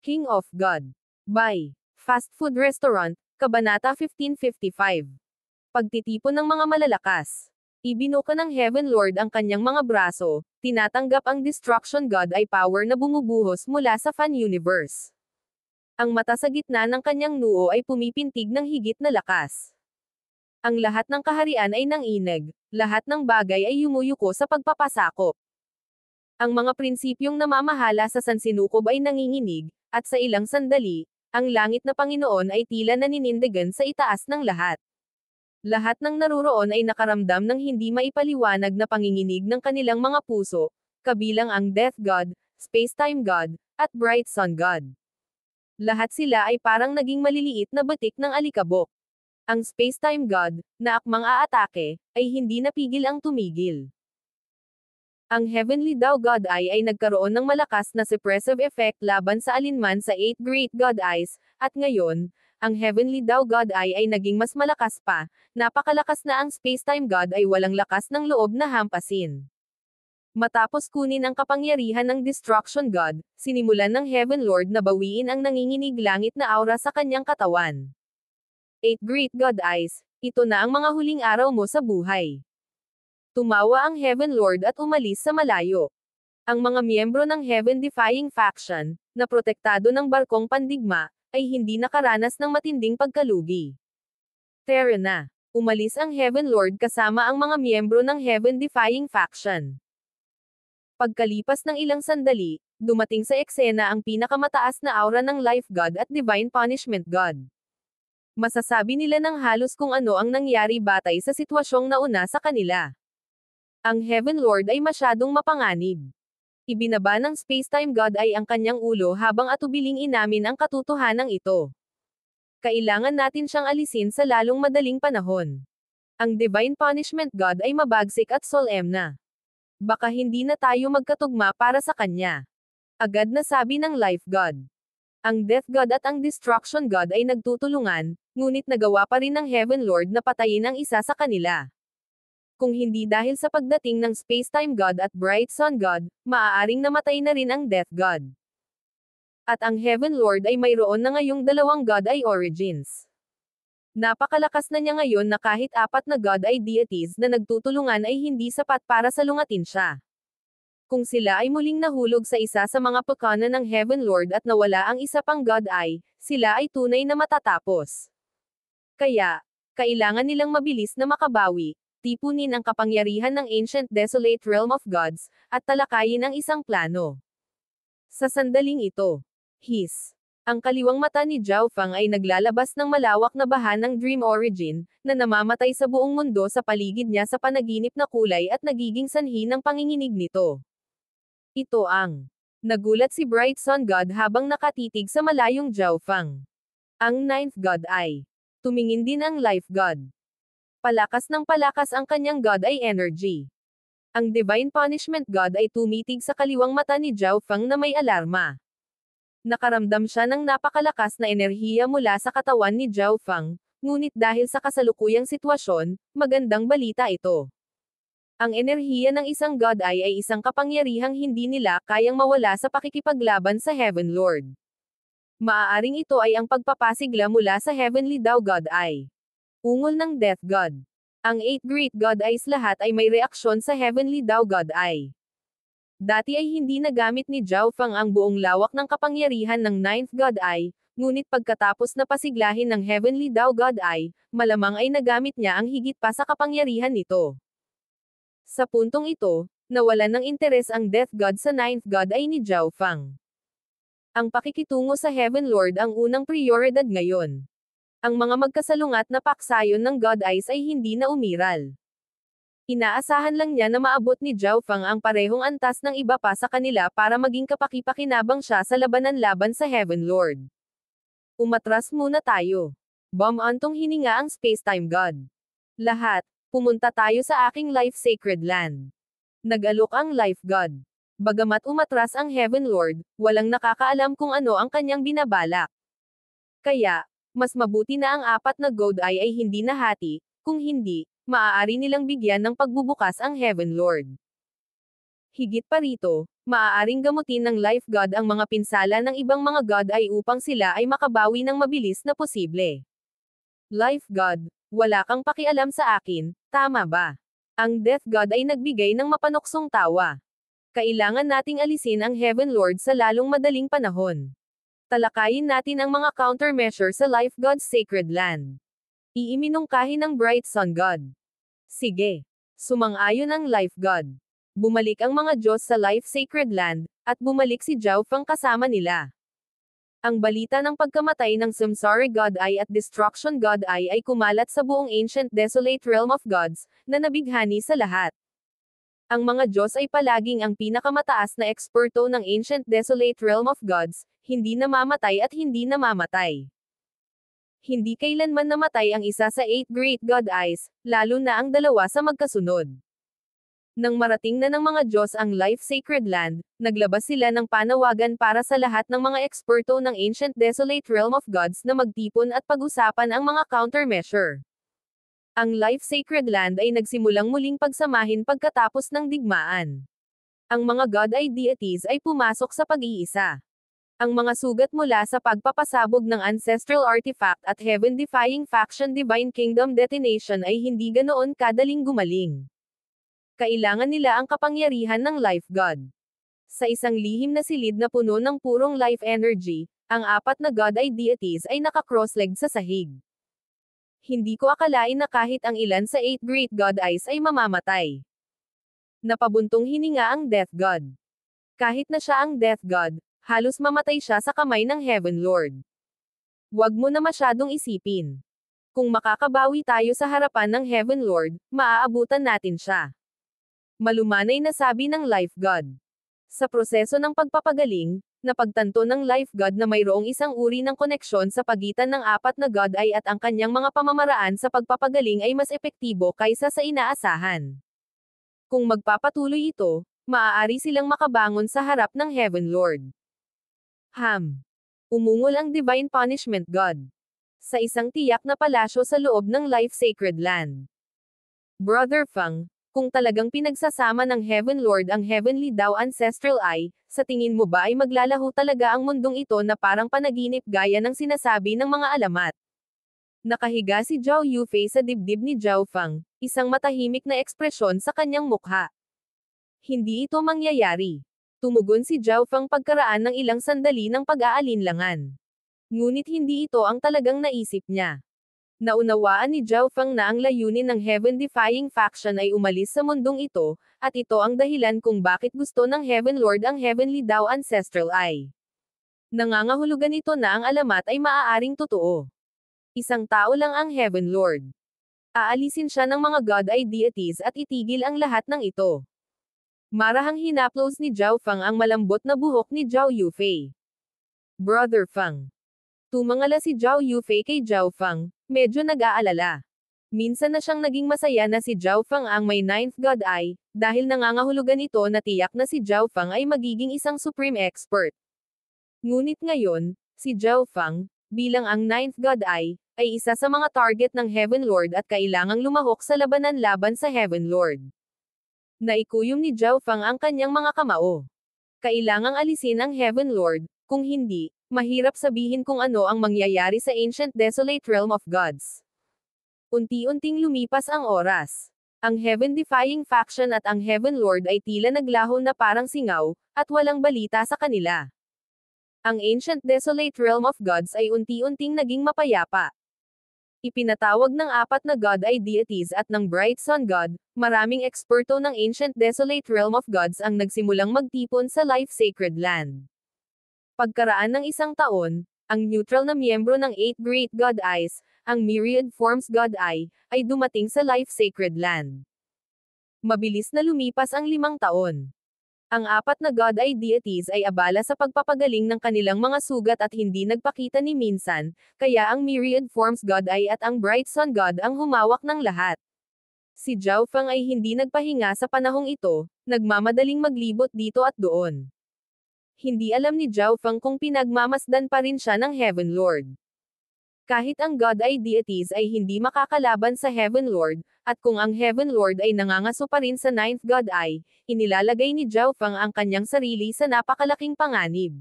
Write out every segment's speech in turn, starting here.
King of God. By Fast Food Restaurant, Kabanata 1555. Pagtitipon ng mga malalakas. Ibinuka ng Heaven Lord ang kanyang mga braso, tinatanggap ang Destruction God ay power na bumubuhos mula sa Fan Universe. Ang mata sa gitna ng kanyang noo ay pumipintig ng higit na lakas. Ang lahat ng kaharian ay nangineg, lahat ng bagay ay yumuyuko sa pagpapasakop. Ang mga prinsipyong namamahala sa sansinukob ay nanginginig, at sa ilang sandali, ang langit na Panginoon ay tila naninindigan sa itaas ng lahat. Lahat ng naruroon ay nakaramdam ng hindi maipaliwanag na panginginig ng kanilang mga puso, kabilang ang Death God, Space-Time God, at Bright Sun God. Lahat sila ay parang naging maliliit na batik ng alikabok. Ang Space-Time God, na akmang aatake, ay hindi napigil ang tumigil. Ang Heavenly Tao God Eye ay nagkaroon ng malakas na suppressive effect laban sa alinman sa 8 Great God Eyes, at ngayon, ang Heavenly Tao God Eye ay naging mas malakas pa, napakalakas na ang Space-Time God ay walang lakas ng loob na hampasin. Matapos kunin ang kapangyarihan ng Destruction God, sinimulan ng Heaven Lord na bawiin ang nanginginig langit na aura sa kanyang katawan. 8 Great God Eyes, ito na ang mga huling araw mo sa buhay. Tumawa ang Heaven Lord at umalis sa malayo. Ang mga miyembro ng Heaven-defying faction, na protektado ng barkong pandigma, ay hindi nakaranas ng matinding pagkalugi. Tara na. Umalis ang Heaven Lord kasama ang mga miyembro ng Heaven-defying faction. Pagkalipas ng ilang sandali, dumating sa eksena ang pinakamataas na aura ng Life God at Divine Punishment God. Masasabi nila ng halos kung ano ang nangyari batay sa sitwasyong nauna sa kanila. Ang Heaven Lord ay masyadong mapanganib. Ibinaba ng Space-Time God ay ang kanyang ulo habang atubiling inamin ang katotohanan ito. Kailangan natin siyang alisin sa lalong madaling panahon. Ang Divine Punishment God ay mabagsik at solemn. Baka hindi na tayo magkatugma para sa kanya. Agad na sabi ng Life God. Ang Death God at ang Destruction God ay nagtutulungan, ngunit nagawa pa rin ng Heaven Lord na patayin ang isa sa kanila. Kung hindi dahil sa pagdating ng Space-Time God at Bright Sun God, maaaring namatay na rin ang Death God. At ang Heaven Lord ay mayroon na ngayong dalawang God Eye origins. Napakalakas na niya ngayon na kahit 4 na God Eye deities na nagtutulungan ay hindi sapat para salungatin siya. Kung sila ay muling nahulog sa isa sa mga pagkana ng Heaven Lord at nawala ang isa pang God Eye, sila ay tunay na matatapos. Kaya, kailangan nilang mabilis na makabawi, tipunin ang kapangyarihan ng Ancient Desolate Realm of Gods, at talakayin ang isang plano. Sa sandaling ito, ang kaliwang mata ni Zhao Fang ay naglalabas ng malawak na baha ng Dream Origin, na namamatay sa buong mundo sa paligid niya sa panaginip na kulay at nagiging sanhi ng panginginig nito. Ito ang nagulat si Bright Sun God habang nakatitig sa malayong Zhao Fang. Ang 9th God Eye. Tumingin din ang Life God. Palakas ng palakas ang kanyang God Eye energy. Ang Divine Punishment God ay tumitig sa kaliwang mata ni Zhao Fang na may alarma. Nakaramdam siya ng napakalakas na enerhiya mula sa katawan ni Zhao Fang, ngunit dahil sa kasalukuyang sitwasyon, magandang balita ito. Ang enerhiya ng isang God Eye ay isang kapangyarihang hindi nila kayang mawala sa pakikipaglaban sa Heaven Lord. Maaaring ito ay ang pagpapasigla mula sa Heavenly Tao God Eye. Ungol ng Death God. Ang 8 Great God Eyes lahat ay may reaksyon sa Heavenly Tao God Eye. Dati ay hindi nagamit ni Zhao Fang ang buong lawak ng kapangyarihan ng 9th God Eye, ngunit pagkatapos na pasiglahin ng Heavenly Tao God Eye, malamang ay nagamit niya ang higit pa sa kapangyarihan nito. Sa puntong ito, nawalan ng interes ang Death God sa 9th God Eye ni Zhao Fang. Ang pakikitungo sa Heaven Lord ang unang prioridad ngayon. Ang mga magkasalungat na paksayon ng God Eyes ay hindi na umiral. Inaasahan lang niya na maabot ni Zhao Fang ang parehong antas ng iba pa sa kanila para maging kapaki-pakinabang siya sa labanan laban sa Heaven Lord. Umatras muna tayo. Bumantong hininga ang Space-Time God. Lahat, pumunta tayo sa aking Life Sacred Land. Nag-alok ang Life God. Bagamat umatras ang Heaven Lord, walang nakakaalam kung ano ang kanyang binabalak. Kaya, mas mabuti na ang 4 na God Eye ay hindi nahati, kung hindi, maaari nilang bigyan ng pagbubukas ang Heaven Lord. Higit pa rito, maaaring gamutin ng life god ang mga pinsala ng ibang mga god ay upang sila ay makabawi ng mabilis na posible. Life god, wala kang pakialam sa akin, tama ba? Ang death god ay nagbigay ng mapanuksong tawa. Kailangan nating alisin ang Heaven Lord sa lalong madaling panahon. Talakayin natin ang mga countermeasure sa life god's sacred land. Iiminungkahi ng bright sun god. Sige. Sumang-ayon ang life god. Bumalik ang mga Diyos sa life sacred land, at bumalik si Zhao Feng kasama nila. Ang balita ng pagkamatay ng Samsara God Eye at Destruction God Eye ay kumalat sa buong ancient desolate realm of gods, na nabighani sa lahat. Ang mga Diyos ay palaging ang pinakamataas na eksperto ng ancient desolate realm of gods, hindi namamatay at hindi namamatay. Hindi kailanman namatay ang isa sa 8 great God Eyes, lalo na ang dalawa sa magkasunod. Nang marating na ng mga Diyos ang life sacred land, naglabas sila ng panawagan para sa lahat ng mga eksperto ng ancient desolate realm of gods na magtipon at pag-usapan ang mga countermeasure. Ang life sacred land ay nagsimulang muling pagsamahin pagkatapos ng digmaan. Ang mga god ay deities ay pumasok sa pag-iisa. Ang mga sugat mula sa pagpapasabog ng ancestral artifact at heaven-defying faction divine kingdom detonation ay hindi ganoon kadaling gumaling. Kailangan nila ang kapangyarihan ng life god. Sa isang lihim na silid na puno ng purong life energy, ang 4 na god ay deities ay naka-cross-legged sa sahig. Hindi ko akalain na kahit ang ilan sa 8 great god eyes ay mamamatay. Napabuntong hininga ang death god. Kahit na siya ang death god, halos mamatay siya sa kamay ng Heaven Lord. Huwag mo na masyadong isipin. Kung makakabawi tayo sa harapan ng Heaven Lord, maaabutan natin siya. Malumanay na sabi ng life god. Sa proseso ng pagpapagaling, napagtanto ng life god na mayroong isang uri ng koneksyon sa pagitan ng 4 na god ay at ang kanyang mga pamamaraan sa pagpapagaling ay mas epektibo kaysa sa inaasahan. Kung magpapatuloy ito, maaari silang makabangon sa harap ng Heaven Lord. Umungol ang Divine Punishment God. Sa isang tiyak na palasyo sa loob ng life sacred land. Brother Feng, kung talagang pinagsasama ng Heaven Lord ang Heavenly Dao Ancestral Eye, sa tingin mo ba ay maglalaho talaga ang mundong ito na parang panaginip gaya ng sinasabi ng mga alamat? Nakahiga si Zhao Yufei sa dibdib ni Zhao Feng, isang matahimik na ekspresyon sa kanyang mukha. Hindi ito mangyayari. Tumugon si Zhao Feng pagkaraan ng ilang sandali ng pag-aalinlangan. Ngunit hindi ito ang talagang naisip niya. Naunawaan ni Zhao Feng na ang layunin ng heaven-defying faction ay umalis sa mundong ito, at ito ang dahilan kung bakit gusto ng Heaven Lord ang Heavenly Dao Ancestral Eye. Nangangahulugan ito na ang alamat ay maaaring totoo. Isang tao lang ang Heaven Lord. Aalisin siya ng mga god ay deities at itigil ang lahat ng ito. Marahang hinaplos ni Zhao Feng ang malambot na buhok ni Zhao Yufei. Brother Feng. Tumangala si Zhao Yufei kay Zhao Feng, medyo nag-aalala. Minsan na siyang naging masaya na si Zhao Feng ang may 9th God Eye, dahil nangangahulugan ito na tiyak na si Zhao Feng ay magiging isang supreme expert. Ngunit ngayon, si Zhao Feng, bilang ang 9th God Eye, ay isa sa mga target ng Heaven Lord at kailangang lumahok sa labanan laban sa Heaven Lord. Naikuyom ni Zhao Feng ang kanyang mga kamao. Kailangang alisin ang Heaven Lord, kung hindi, mahirap sabihin kung ano ang mangyayari sa ancient desolate realm of gods. Unti-unting lumipas ang oras. Ang heaven-defying faction at ang Heaven Lord ay tila naglaho na parang singaw, at walang balita sa kanila. Ang ancient desolate realm of gods ay unti-unting naging mapayapa. Ipinatawag ng 4 na god ay deities at ng bright sun god, maraming eksperto ng ancient desolate realm of gods ang nagsimulang magtipon sa life sacred land. Pagkaraan ng isang taon, ang neutral na miyembro ng 8 Great God Eyes, ang Myriad Forms God Eye, ay dumating sa life sacred land. Mabilis na lumipas ang 5 taon. Ang 4 na God Eye deities ay abala sa pagpapagaling ng kanilang mga sugat at hindi nagpakita ni minsan, kaya ang Myriad Forms God Eye at ang Bright Sun God ang humawak ng lahat. Si Zhao Feng ay hindi nagpahinga sa panahong ito, nagmamadaling maglibot dito at doon. Hindi alam ni Zhao Feng kung pinagmamasdan pa rin siya ng Heaven Lord. Kahit ang God Eye deities ay hindi makakalaban sa Heaven Lord, at kung ang Heaven Lord ay nangangaso pa rin sa Ninth God Eye, inilalagay ni Zhao Feng ang kanyang sarili sa napakalaking panganib.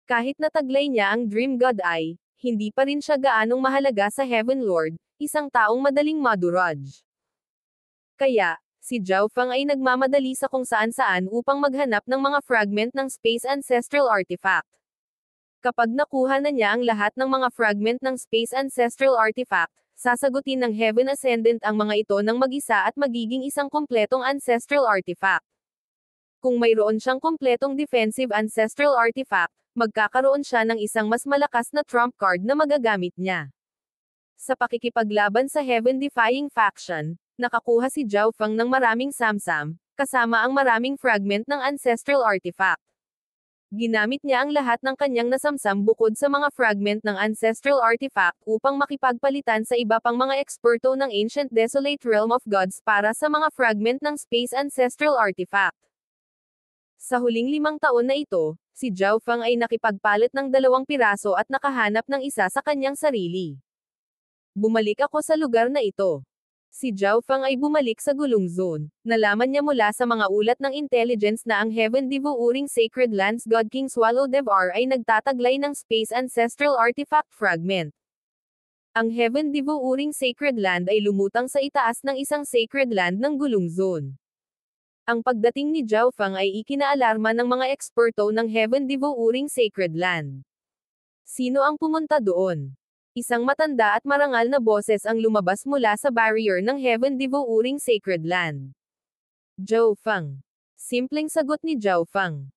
Kahit nataglay niya ang Dream God Eye, hindi pa rin siya gaanong mahalaga sa Heaven Lord, isang taong madaling maduraj. Kaya, si Zhao Feng ay nagmamadali sa kung saan-saan upang maghanap ng mga fragment ng Space Ancestral Artifact. Kapag nakuha na niya ang lahat ng mga fragment ng Space Ancestral Artifact, sasagutin ng Heaven Ascendant ang mga ito ng mag-isa at magiging isang kumpletong Ancestral Artifact. Kung mayroon siyang kumpletong Defensive Ancestral Artifact, magkakaroon siya ng isang mas malakas na trump card na magagamit niya. Sa pakikipaglaban sa Heaven-defying faction, nakakuha si Zhao Feng ng maraming samsam, kasama ang maraming fragment ng Ancestral Artifact. Ginamit niya ang lahat ng kanyang nasamsam bukod sa mga fragment ng Ancestral Artifact upang makipagpalitan sa iba pang mga eksperto ng Ancient Desolate Realm of Gods para sa mga fragment ng Space Ancestral Artifact. Sa huling 5 taon na ito, si Zhao Feng ay nakipagpalit ng 2 piraso at nakahanap ng isa sa kanyang sarili. Bumalik ako sa lugar na ito. Si Zhao Feng ay bumalik sa gulong zone. Nalaman niya mula sa mga ulat ng intelligence na ang Heaven Devouring Sacred Lands God King Swallow Devour ay nagtataglay ng Space Ancestral Artifact Fragment. Ang Heaven Devouring Sacred Land ay lumutang sa itaas ng isang sacred land ng gulong zone. Ang pagdating ni Zhao Feng ay ikinaalarma ng mga eksperto ng Heaven Devouring Sacred Land. Sino ang pumunta doon? Isang matanda at marangal na boses ang lumabas mula sa barrier ng Heaven Devouring Sacred Land. Zhao Feng. Simpleng sagot ni Zhao Feng.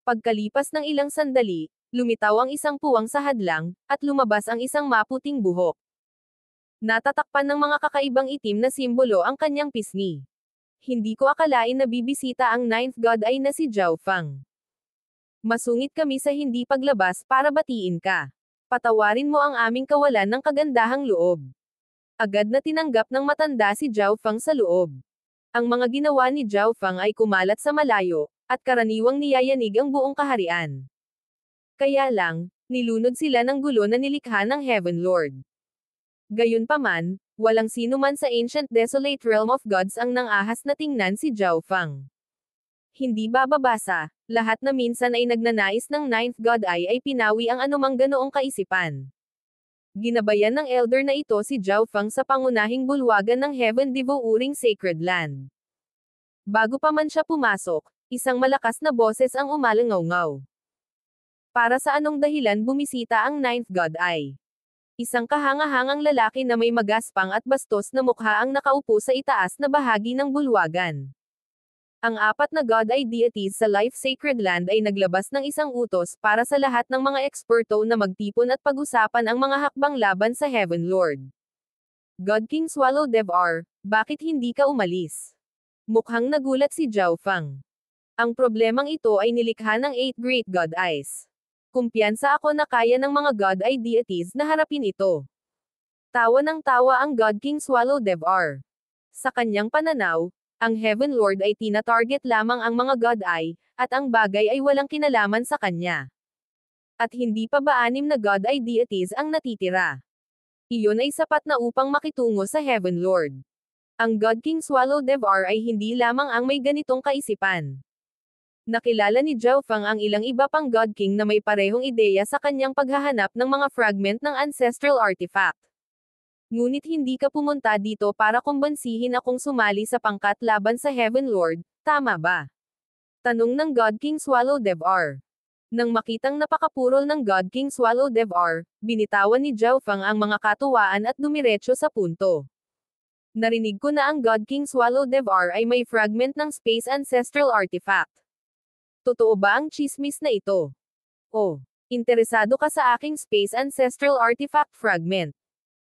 Pagkalipas ng ilang sandali, lumitaw ang isang puwang sa hadlang, at lumabas ang isang maputing buhok. Natatakpan ng mga kakaibang itim na simbolo ang kanyang pisngi. Hindi ko akalain na bibisita ang Ninth God Eye na si Zhao Feng. Masungit kami sa hindi paglabas para batiin ka. Patawarin mo ang aming kawalan ng kagandahang loob. Agad na tinanggap ng matanda si Zhao Feng sa loob. Ang mga ginawa ni Zhao Feng ay kumalat sa malayo, at karaniwang niyayanig ang buong kaharian. Kaya lang, nilunod sila ng gulo na nilikha ng Heaven Lord. Gayunpaman, walang sino man sa Ancient Desolate Realm of Gods ang nang-ahas na tingnan si Zhao Feng. Hindi bababasa, lahat na minsan ay nagnanais ng Ninth God Eye ay pinawi ang anumang ganoong kaisipan. Ginabayan ng elder na ito si Zhao Feng sa pangunahing bulwagan ng Heaven Devouring Sacred Land. Bago pa man siya pumasok, isang malakas na boses ang umalangaw-ngaw. Para sa anong dahilan bumisita ang Ninth God Eye? Isang kahanga-hangang lalaki na may magaspang at bastos na mukha ang nakaupo sa itaas na bahagi ng bulwagan. Ang 4 na God Eye deities sa Life Sacred Land ay naglabas ng isang utos para sa lahat ng mga eksperto na magtipon at pag-usapan ang mga hakbang laban sa Heaven Lord. God King Swallow Devour, bakit hindi ka umalis? Mukhang nagulat si Zhao Feng. Ang problemang ito ay nilikha ng 8 Great God Eyes. Kumpiyansa ako na kaya ng mga God Eye deities na harapin ito. Tawa ng tawa ang God King Swallow Devour. Sa kanyang pananaw, ang Heaven Lord ay tina-target lamang ang mga God Eye, at ang bagay ay walang kinalaman sa kanya. At hindi pa ba 6 na God Eye deities ang natitira? Iyon ay sapat na upang makitungo sa Heaven Lord. Ang God King Swallow Devour ay hindi lamang ang may ganitong kaisipan. Nakilala ni Zhao Feng ang ilang iba pang God King na may parehong ideya sa kanyang paghahanap ng mga fragment ng Ancestral Artifact. Ngunit hindi ka pumunta dito para kumbansihin akong sumali sa pangkat laban sa Heaven Lord, tama ba? Tanong ng God King Swallow Devour. Nang makitang napakapurol ng God King Swallow Devour, binitawan ni Zhao Feng ang mga katuwaan at dumiretso sa punto. Narinig ko na ang God King Swallow Devour ay may fragment ng Space Ancestral Artifact. Totoo ba ang chismis na ito? Oh, interesado ka sa aking Space Ancestral Artifact Fragment?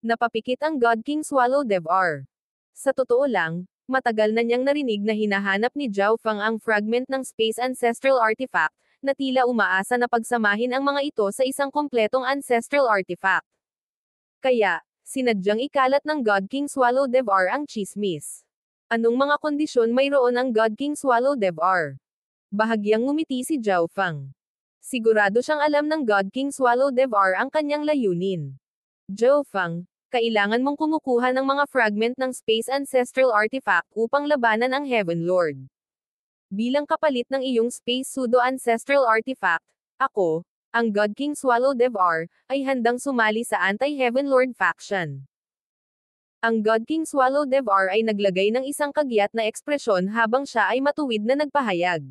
Napapikit ang God King Swallow Devour. Sa totoo lang, matagal na niyang narinig na hinahanap ni Zhao Feng ang fragment ng Space Ancestral Artifact, na tila umaasa na pagsamahin ang mga ito sa isang kompletong Ancestral Artifact. Kaya, sinadyang ikalat ng God King Swallow Devour ang chismis. Anong mga kondisyon mayroon ang God King Swallow Devour? Bahagyang ngumiti si Zhao Feng. Sigurado siyang alam ng God King Swallow Devour ang kanyang layunin. Zhou Feng, kailangan mong kumukuha ng mga fragment ng Space Ancestral Artifact upang labanan ang Heaven Lord. Bilang kapalit ng iyong Space Pseudo-Ancestral Artifact, ako, ang God King Swallow Devar, ay handang sumali sa Anti-Heaven Lord faction. Ang God King Swallow Devar ay naglagay ng isang kagyat na ekspresyon habang siya ay matuwid na nagpahayag.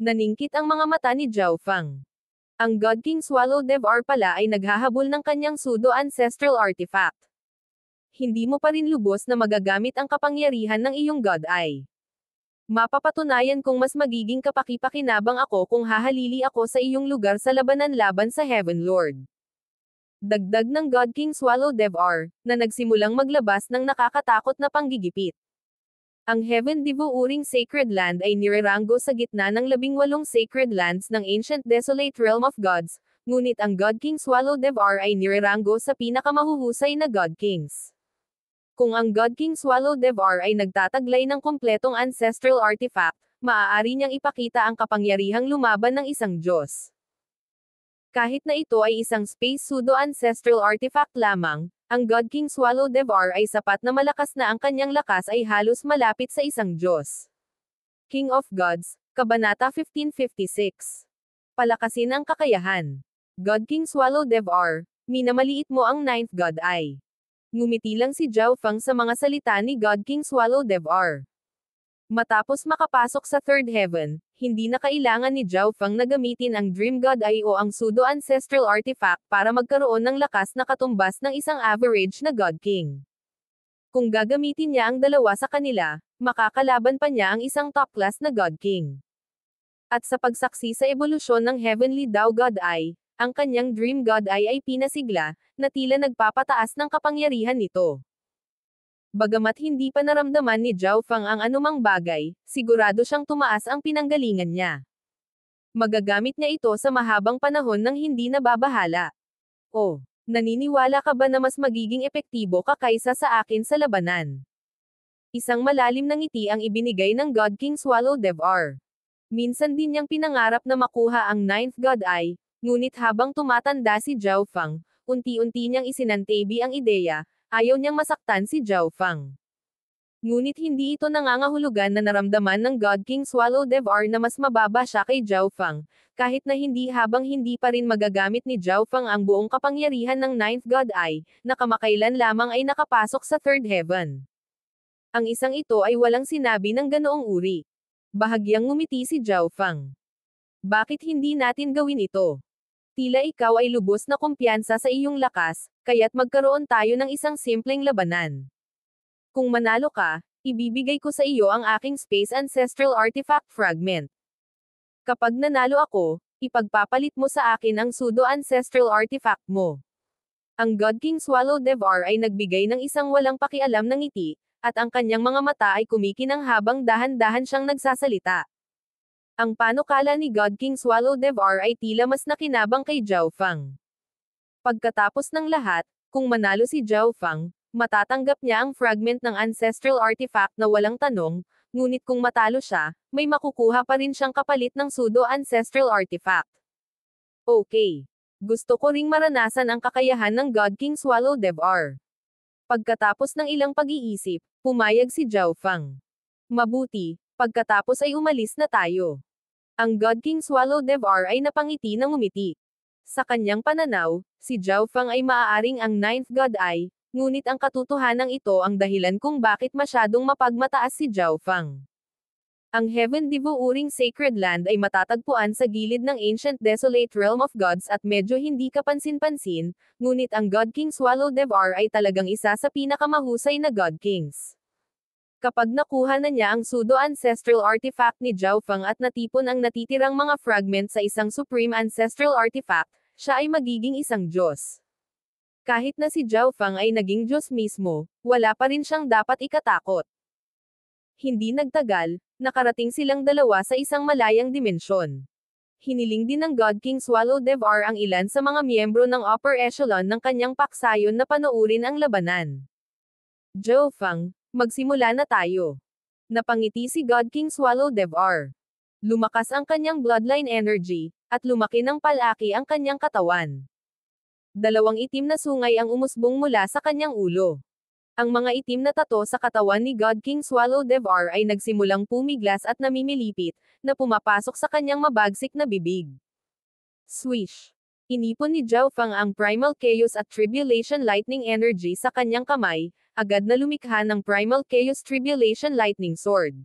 Naningkit ang mga mata ni Zhou Feng. Ang God King Swallow Devar pala ay naghahabol ng kanyang pseudo-ancestral artifact. Hindi mo pa rin lubos na magagamit ang kapangyarihan ng iyong God Eye. Mapapatunayan kong mas magiging kapaki-pakinabang ako kung hahalili ako sa iyong lugar sa labanan laban sa Heaven Lord. Dagdag ng God King Swallow Devar, na nagsimulang maglabas ng nakakatakot na panggigipit. Ang Heaven Devouring Sacred Land ay nireranggo sa gitna ng 18 sacred lands ng Ancient Desolate Realm of Gods, ngunit ang God King Swallow Devar ay nireranggo sa pinakamahuhusay na God Kings. Kung ang God King Swallow Devar ay nagtataglay ng kumpletong ancestral artifact, maaari niyang ipakita ang kapangyarihang lumaban ng isang Diyos. Kahit na ito ay isang space pseudo-ancestral artifact lamang, ang God King Swallow Devar ay sapat na malakas na ang kanyang lakas ay halos malapit sa isang Diyos. King of Gods, Kabanata 1556. Palakasin ang kakayahan. God King Swallow Devar, minamaliit mo ang ninth God Eye. Ngumiti lang si Zhou Feng sa mga salita ni God King Swallow Devar. Matapos makapasok sa Third Heaven, hindi na kailangan ni Zhou Feng na gamitin ang Dream God Eye o ang Pseudo-Ancestral Artifact para magkaroon ng lakas na katumbas ng isang average na God King. Kung gagamitin niya ang dalawa sa kanila, makakalaban pa niya ang isang top-class na God King. At sa pagsaksi sa ebolusyon ng Heavenly Dao God Eye, ang kanyang Dream God Eye ay pinasigla, na tila nagpapataas ng kapangyarihan nito. Bagamat hindi pa naramdaman ni Zhou Feng ang anumang bagay, sigurado siyang tumaas ang pinanggalingan niya. Magagamit niya ito sa mahabang panahon nang hindi nababahala. O, naniniwala ka ba na mas magiging epektibo ka kaysa sa akin sa labanan? Isang malalim na ngiti ang ibinigay ng God King Swallow Devar. Minsan din niyang pinangarap na makuha ang ninth God Eye, ngunit habang tumatanda si Zhou Feng, unti-unti niyang isinantabi ang ideya. Ayaw niyang masaktan si Zhou Feng. Ngunit hindi ito nangangahulugan na naramdaman ng God King Swallow Devar na mas mababa siya kay Zhou Feng, kahit na hindi pa rin magagamit ni Zhou Feng ang buong kapangyarihan ng Ninth God Eye, na kamakailan lamang ay nakapasok sa Third Heaven. Ang isang ito ay walang sinabi ng ganoong uri. Bahagyang ngumiti si Zhou Feng. Bakit hindi natin gawin ito? Tila ikaw ay lubos na kumpiyansa sa iyong lakas, kaya't magkaroon tayo ng isang simpleng labanan. Kung manalo ka, ibibigay ko sa iyo ang aking Space Ancestral Artifact Fragment. Kapag nanalo ako, ipagpapalit mo sa akin ang Pseudo-Ancestral Artifact mo. Ang God King Swallow Devar ay nagbigay ng isang walang pakialam na ngiti, at ang kanyang mga mata ay kumikinang habang dahan-dahan siyang nagsasalita. Ang panukala ni God King Swallow Devar ay tila mas nakinabang kay Zhou Feng. Pagkatapos ng lahat, kung manalo si Zhou Feng, matatanggap niya ang fragment ng ancestral artifact na walang tanong, ngunit kung matalo siya, may makukuha pa rin siyang kapalit ng pseudo-ancestral artifact. Okay. Gusto ko ring maranasan ang kakayahan ng God King Swallow Devar. Pagkatapos ng ilang pag-iisip, pumayag si Zhou Feng. Mabuti, pagkatapos ay umalis na tayo. Ang God King Swallow Devar ay napangiti ng umiti. Sa kanyang pananaw, si Zhou Feng ay maaaring ang ninth God Eye, ngunit ang katotohanan ito ang dahilan kung bakit masyadong mapagmataas si Zhou Feng. Ang Heaven Devouring Sacred Land ay matatagpuan sa gilid ng Ancient Desolate Realm of Gods at medyo hindi kapansin-pansin, ngunit ang God King Swallow Devar ay talagang isa sa pinakamahusay na God Kings. Kapag nakuha na niya ang pseudo-ancestral artifact ni Zhou Feng at natipon ang natitirang mga fragment sa isang supreme ancestral artifact, siya ay magiging isang Diyos. Kahit na si Zhou Feng ay naging Diyos mismo, wala pa rin siyang dapat ikatakot. Hindi nagtagal, nakarating silang dalawa sa isang malayang dimensyon. Hiniling din ng God King Swallow Devar ang ilan sa mga miyembro ng upper echelon ng kanyang paksayon na panoorin ang labanan. Zhou Feng, magsimula na tayo. Napangiti si God King Swallow Devar. Lumakas ang kanyang bloodline energy, at lumaki ng palaki ang kanyang katawan. Dalawang itim na sungay ang umusbong mula sa kanyang ulo. Ang mga itim na tato sa katawan ni God King Swallow Devar ay nagsimulang pumiglas at namimilipit, na pumapasok sa kanyang mabagsik na bibig. Swish! Inipon ni Zhao Fang ang Primal Chaos at Tribulation Lightning Energy sa kanyang kamay, agad na lumikha ng Primal Chaos Tribulation Lightning Sword.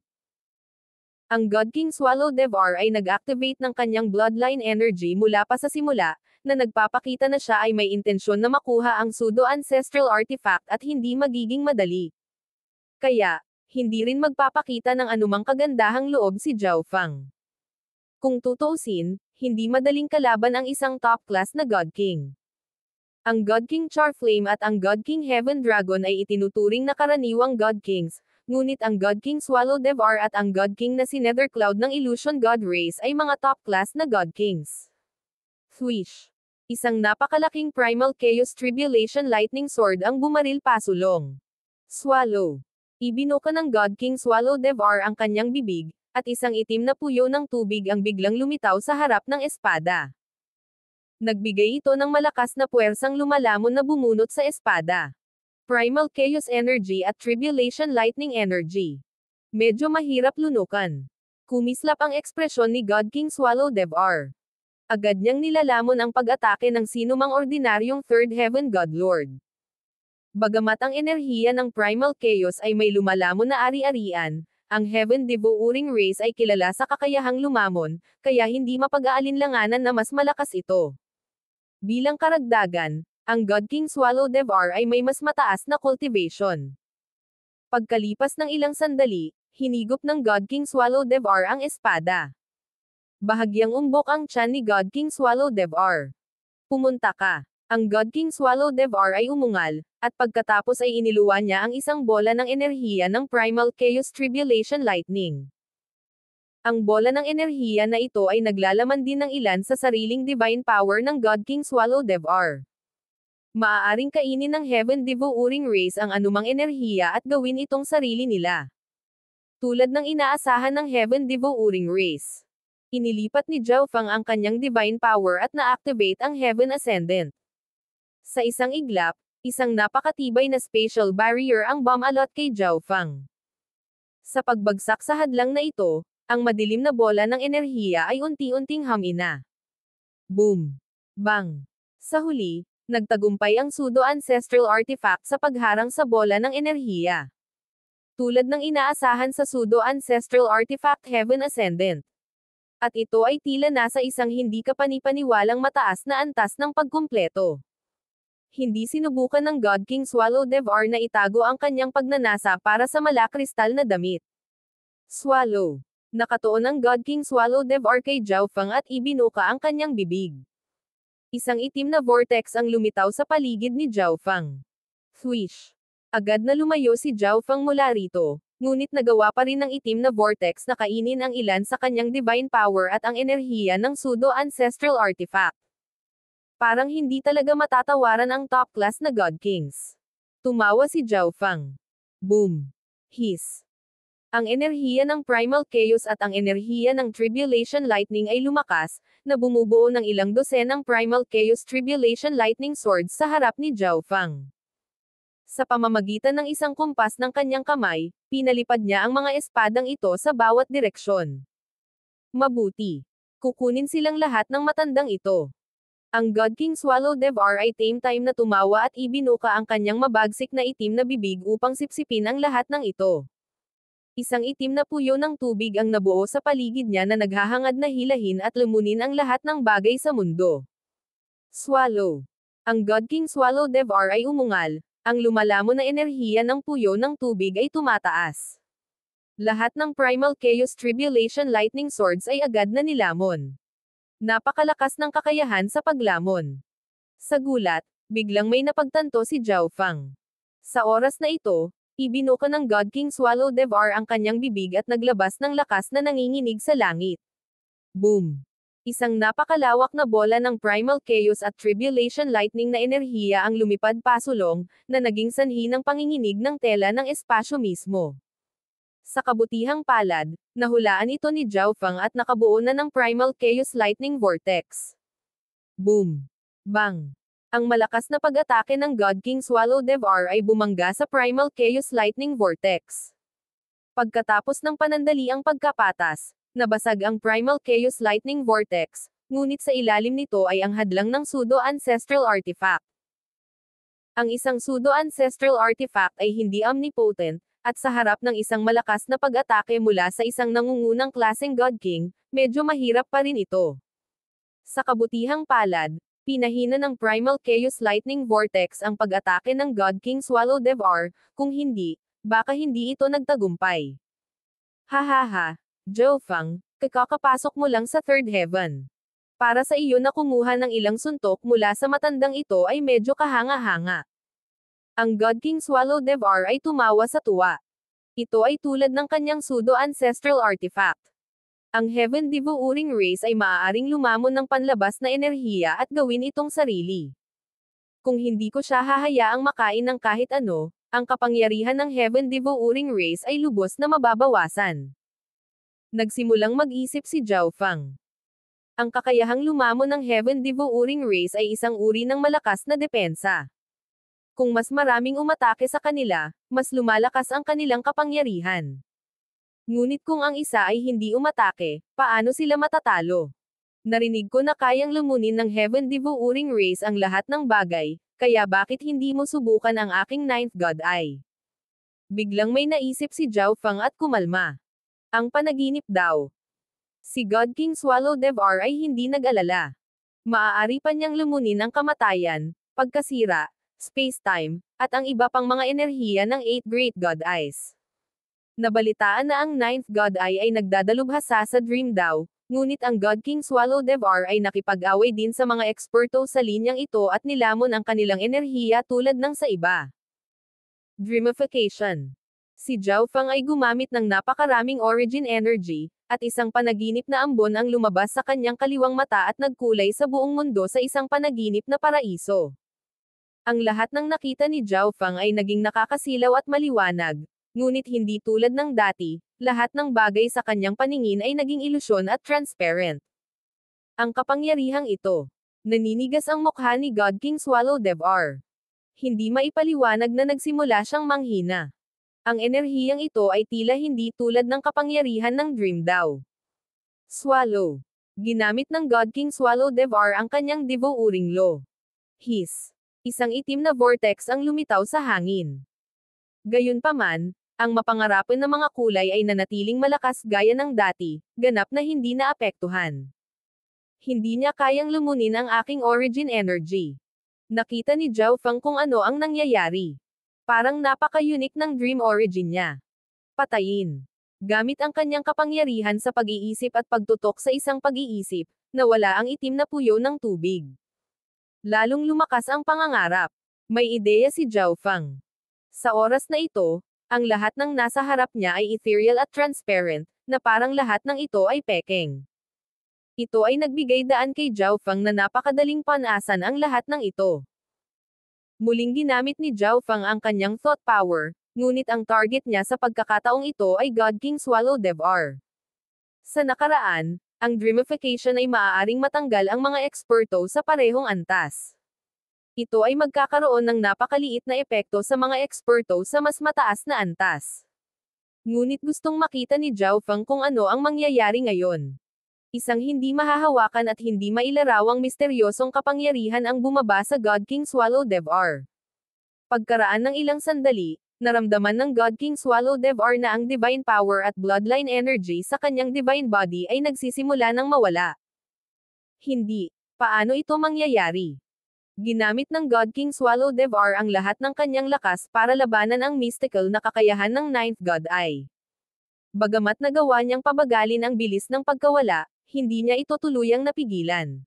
Ang God King Swallow Devar ay nag-activate ng kanyang Bloodline Energy mula pa sa simula, na nagpapakita na siya ay may intensyon na makuha ang Pseudo-Ancestral Artifact at hindi magiging madali. Kaya, hindi rin magpapakita ng anumang kagandahang loob si Zhao Fang. Kung tutuusin, hindi madaling kalaban ang isang top-class na God King. Ang God King Charflame at ang God King Heaven Dragon ay itinuturing na karaniwang God Kings, ngunit ang God King Swallow Devar at ang God King na si Nethercloud ng Illusion God Race ay mga top-class na God Kings. Swish! Isang napakalaking Primal Chaos Tribulation Lightning Sword ang bumaril pasulong. Swallow! Ibinuka ng God King Swallow Devar ang kanyang bibig, at isang itim na puyo ng tubig ang biglang lumitaw sa harap ng espada. Nagbigay ito ng malakas na puwersang lumalamon na bumunot sa espada. Primal Chaos Energy at Tribulation Lightning Energy. Medyo mahirap lunukan. Kumislap ang ekspresyon ni God King Swallow Devar. Agad niyang nilalamon ang pag-atake ng sinumang ordinaryong Third Heaven God Lord. Bagamat ang enerhiya ng Primal Chaos ay may lumalamon na ari-arian, ang Heaven Devouring Race ay kilala sa kakayahang lumamon, kaya hindi mapag-aalinlanganan na mas malakas ito. Bilang karagdagan, ang God King Swallow Devar ay may mas mataas na cultivation. Pagkalipas ng ilang sandali, hinigop ng God King Swallow Devar ang espada. Bahagyang umbok ang tiyan ni God King Swallow Devar. Pumunta ka. Ang God King Swallow Devar ay umungal, at pagkatapos ay iniluwa niya ang isang bola ng enerhiya ng Primal Chaos Tribulation Lightning. Ang bola ng enerhiya na ito ay naglalaman din ng ilan sa sariling divine power ng God King Swallow Devar. Maaaring kainin ng Heaven Devouring Race ang anumang enerhiya at gawin itong sarili nila. Tulad ng inaasahan ng Heaven Devouring Race. Inilipat ni Zhao Fang ang kanyang divine power at na-activate ang Heaven Ascendant. Sa isang iglap, isang napakatibay na spatial barrier ang bumalot kay Zhao Fang. Sa pagbagsak sa hadlang na ito, ang madilim na bola ng enerhiya ay unti-unting hamina. Boom! Bang! Sa huli, nagtagumpay ang Pseudo-Ancestral Artifact sa pagharang sa bola ng enerhiya. Tulad ng inaasahan sa Pseudo-Ancestral Artifact Heaven Ascendant. At ito ay tila nasa isang hindi kapanipaniwalang mataas na antas ng pagkumpleto. Hindi sinubukan ng God King Swallow Devar na itago ang kanyang pagnanasa para sa malakristal na damit. Swallow. Nakatuon ang God King Swallow Devar kay Zhao Fang at ibinuka ang kanyang bibig. Isang itim na vortex ang lumitaw sa paligid ni Zhao Fang. Swish. Agad na lumayo si Zhao Fang mula rito, ngunit nagawa pa rin ng itim na vortex na kainin ang ilan sa kanyang divine power at ang enerhiya ng Pseudo-Ancestral Artifact. Parang hindi talaga matatawaran ang top-class na God Kings. Tumawa si Zhao Fang. Boom! Hiss! Ang enerhiya ng Primal Chaos at ang enerhiya ng Tribulation Lightning ay lumakas, na bumubuo ng ilang dosenang Primal Chaos Tribulation Lightning Swords sa harap ni Zhao Fang. Sa pamamagitan ng isang kumpas ng kanyang kamay, pinalipad niya ang mga espadang ito sa bawat direksyon. Mabuti. Kukunin silang lahat ng matandang ito. Ang God King Swallow Devar ay same time na tumawa at ibinuka ang kanyang mabagsik na itim na bibig upang sipsipin ang lahat ng ito. Isang itim na puyo ng tubig ang nabuo sa paligid niya na naghahangad na hilahin at lumunin ang lahat ng bagay sa mundo. Swallow. Ang God King Swallow Devar ay umungal, ang lumalamon na enerhiya ng puyo ng tubig ay tumataas. Lahat ng Primal Chaos Tribulation Lightning Swords ay agad na nilamon. Napakalakas ng kakayahan sa paglamon. Sa gulat, biglang may napagtanto si Zhao Fang. Sa oras na ito, ibinuka ng God King Swallow Devar ang kanyang bibig at naglabas ng lakas na nanginginig sa langit. Boom! Isang napakalawak na bola ng Primal Chaos at Tribulation Lightning na enerhiya ang lumipad pasulong, na naging sanhi ng panginginig ng tela ng espasyo mismo. Sa kabutihang palad, nahulaan ito ni Zhao Fang at nakabuo na ng Primal Chaos Lightning Vortex. Boom! Bang! Ang malakas na pag-atake ng God King Swallow Devour ay bumangga sa Primal Chaos Lightning Vortex. Pagkatapos ng panandaliang pagkapatas, nabasag ang Primal Chaos Lightning Vortex, ngunit sa ilalim nito ay ang hadlang ng Pseudo-Ancestral Artifact. Ang isang Pseudo-Ancestral Artifact ay hindi omnipotent, at sa harap ng isang malakas na pag-atake mula sa isang nangungunang klaseng God King, medyo mahirap pa rin ito. Sa kabutihang palad, pinahina ng Primal Chaos Lightning Vortex ang pag-atake ng God King Swallow Devour, kung hindi, baka hindi ito nagtagumpay. Hahaha, Zhaofeng, kakapasok mo lang sa third heaven. Para sa iyo na kumuha ng ilang suntok mula sa matandang ito ay medyo kahanga-hanga. Ang God King Swallow Devour ay tumawa sa tuwa. Ito ay tulad ng kanyang pseudo-ancestral artifact. Ang Heaven Devouring Race ay maaaring lumamon ng panlabas na enerhiya at gawin itong sarili. Kung hindi ko siya hahayaang makain ng kahit ano, ang kapangyarihan ng Heaven Devouring Race ay lubos na mababawasan. Nagsimulang mag-isip si Zhaofeng. Ang kakayahang lumamon ng Heaven Devouring Race ay isang uri ng malakas na depensa. Kung mas maraming umatake sa kanila, mas lumalakas ang kanilang kapangyarihan. Ngunit kung ang isa ay hindi umatake, paano sila matatalo? Narinig ko na kayang lumunin ng Heaven Devouring Race ang lahat ng bagay, kaya bakit hindi mo subukan ang aking Ninth God Eye? Biglang may naisip si Zhaofeng at kumalma. Ang panaginip daw. Si God King Swallow Devour ay hindi nag-alala. Maaari pa niyang lumunin ang kamatayan, pagkasira, space-time, at ang iba pang mga enerhiya ng 8 Great God Eyes. Nabalitaan na ang Ninth God Eye ay nagdadalubhasa sa Dream daw, ngunit ang God King Swallow Devour ay nakipag-away din sa mga eksperto sa linyang ito at nilamon ang kanilang enerhiya tulad ng sa iba. Dreamification. Si Zhaofeng ay gumamit ng napakaraming origin energy, at isang panaginip na ambon ang lumabas sa kanyang kaliwang mata at nagkulay sa buong mundo sa isang panaginip na paraiso. Ang lahat ng nakita ni Zhaofeng ay naging nakakasilaw at maliwanag. Ngunit hindi tulad ng dati, lahat ng bagay sa kanyang paningin ay naging ilusyon at transparent. Ang kapangyarihang ito. Naninigas ang mukha ni God King Swallow Devour. Hindi maipaliwanag na nagsimula siyang manghina. Ang enerhiyang ito ay tila hindi tulad ng kapangyarihan ng Dream daw. Swallow. Ginamit ng God King Swallow Devour ang kanyang devouring law. Hiss. Isang itim na vortex ang lumitaw sa hangin. Gayunpaman, ang mapangarapin na mga kulay ay nanatiling malakas gaya ng dati, ganap na hindi naapektuhan. Hindi niya kayang lumunin ang aking origin energy. Nakita ni Zhaofeng kung ano ang nangyayari. Parang napaka-unique ng dream origin niya. Patayin. Gamit ang kanyang kapangyarihan sa pag-iisip at pagtutok sa isang pag-iisip, nawala ang itim na puyo ng tubig. Lalong lumakas ang pangangarap. May ideya si Zhaofeng. Sa oras na ito, ang lahat ng nasa harap niya ay ethereal at transparent, na parang lahat ng ito ay pekeng. Ito ay nagbigay daan kay Zhaofeng na napakadaling panasan ang lahat ng ito. Muling ginamit ni Zhaofeng ang kanyang thought power, ngunit ang target niya sa pagkakataong ito ay God King Swallow Devour. Sa nakaraan, ang dreamification ay maaaring matanggal ang mga eksperto sa parehong antas. Ito ay magkakaroon ng napakaliit na epekto sa mga eksperto sa mas mataas na antas. Ngunit gustong makita ni Zhaofeng kung ano ang mangyayari ngayon. Isang hindi mahahawakan at hindi mailarawang misteryosong kapangyarihan ang bumaba sa God King Swallow Devour. Pagkaraan ng ilang sandali, naramdaman ng God King Swallow Devour na ang divine power at bloodline energy sa kanyang divine body ay nagsisimula ng mawala. Hindi. Paano ito mangyayari? Ginamit ng God King Swallow Devour ang lahat ng kanyang lakas para labanan ang mystical na kakayahan ng Ninth God Eye. Bagamat nagawa niyang pabagalin ang bilis ng pagkawala, hindi niya ito tuluyang napigilan.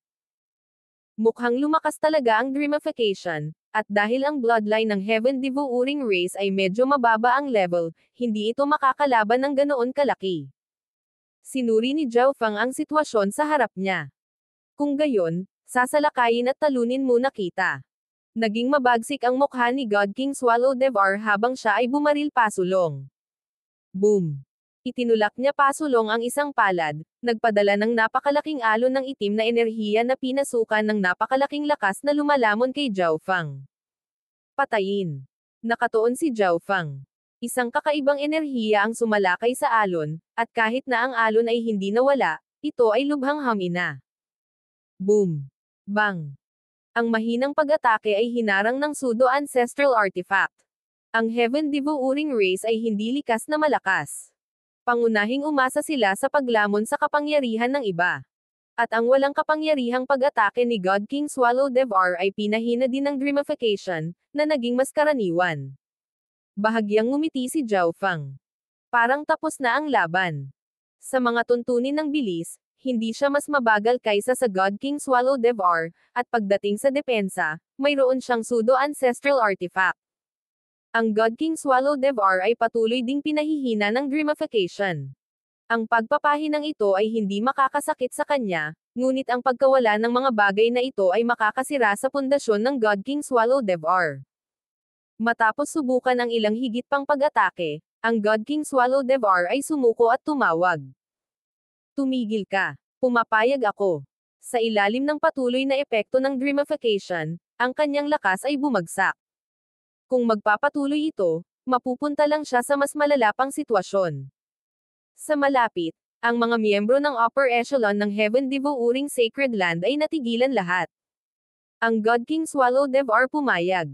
Mukhang lumakas talaga ang dreamification, at dahil ang bloodline ng Heaven Devouring Race ay medyo mababa ang level, hindi ito makakalaban ng ganoon kalaki. Sinuri ni Zhaofeng ang sitwasyon sa harap niya. Kung gayon, sasalakayin at talunin muna kita. Naging mabagsik ang mukha ni God King Swallow Devour habang siya ay bumaril pasulong. Boom! Itinulak niya pasulong ang isang palad, nagpadala ng napakalaking alon ng itim na enerhiya na pinasukan ng napakalaking lakas na lumalamon kay Zhao Fang. Patayin. Nakatuon si Zhao Fang. Isang kakaibang enerhiya ang sumalakay sa alon, at kahit na ang alon ay hindi nawala, ito ay lubhang hamina. Boom! Bang! Ang mahinang pag-atake ay hinarang ng pseudo-ancestral artifact. Ang Heaven Devouring Race ay hindi likas na malakas. Pangunahing umasa sila sa paglamon sa kapangyarihan ng iba. At ang walang kapangyarihang pag-atake ni God King Swallow Devour ay pinahina din ng Dreamification, na naging mas karaniwan. Bahagyang ngumiti si Zhao Fang. Parang tapos na ang laban. Sa mga tuntunin ng bilis, hindi siya mas mabagal kaysa sa God King Swallow Devour, at pagdating sa depensa, mayroon siyang pseudo-ancestral artifact. Ang God King Swallow Devour ay patuloy ding pinahihina ng Dreamification. Ang pagpapahinang ito ay hindi makakasakit sa kanya, ngunit ang pagkawala ng mga bagay na ito ay makakasira sa pundasyon ng God King Swallow Devour. Matapos subukan ang ilang higit pang pag-atake, ang God King Swallow Devour ay sumuko at tumawag. Tumigil ka. Pumapayag ako. Sa ilalim ng patuloy na epekto ng Dreamification, ang kanyang lakas ay bumagsak. Kung magpapatuloy ito, mapupunta lang siya sa mas malala pang sitwasyon. Sa malapit, ang mga miyembro ng upper echelon ng Heaven Devouring Sacred Land ay natigilan lahat. Ang God King Swallow Devour pumayag.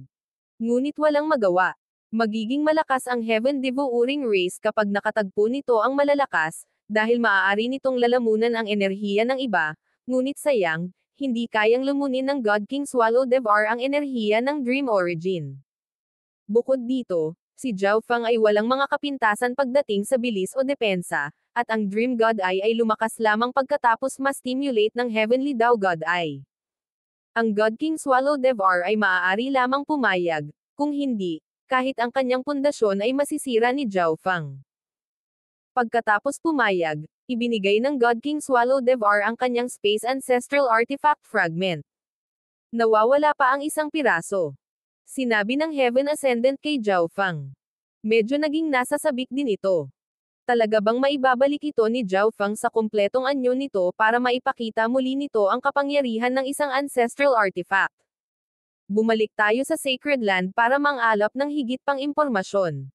Ngunit walang magawa. Magiging malakas ang Heaven Devouring Race kapag nakatagpo nito ang malalakas, dahil maaari nitong lalamunan ang enerhiya ng iba, ngunit sayang, hindi kayang lumunin ng God King Swallow Devour ang enerhiya ng Dream Origin. Bukod dito, si Zhao Fang ay walang mga kapintasan pagdating sa bilis o depensa, at ang Dream God Eye ay lumakas lamang pagkatapos ma-stimulate ng Heavenly Dao God Eye. Ang God King Swallow Devour ay maaari lamang pumayag, kung hindi, kahit ang kanyang pundasyon ay masisira ni Zhao Fang. Pagkatapos pumayag, ibinigay ng God King Swallow Devour ang kanyang Space Ancestral Artifact Fragment. Nawawala pa ang isang piraso. Sinabi ng Heaven Ascendant kay Zhao Fang. Medyo naging nasa sabik din ito. Talaga bang maibabalik ito ni Zhao Fang sa kumpletong anyo nito para maipakita muli nito ang kapangyarihan ng isang ancestral artifact? Bumalik tayo sa Sacred Land para mangalap ng higit pang impormasyon.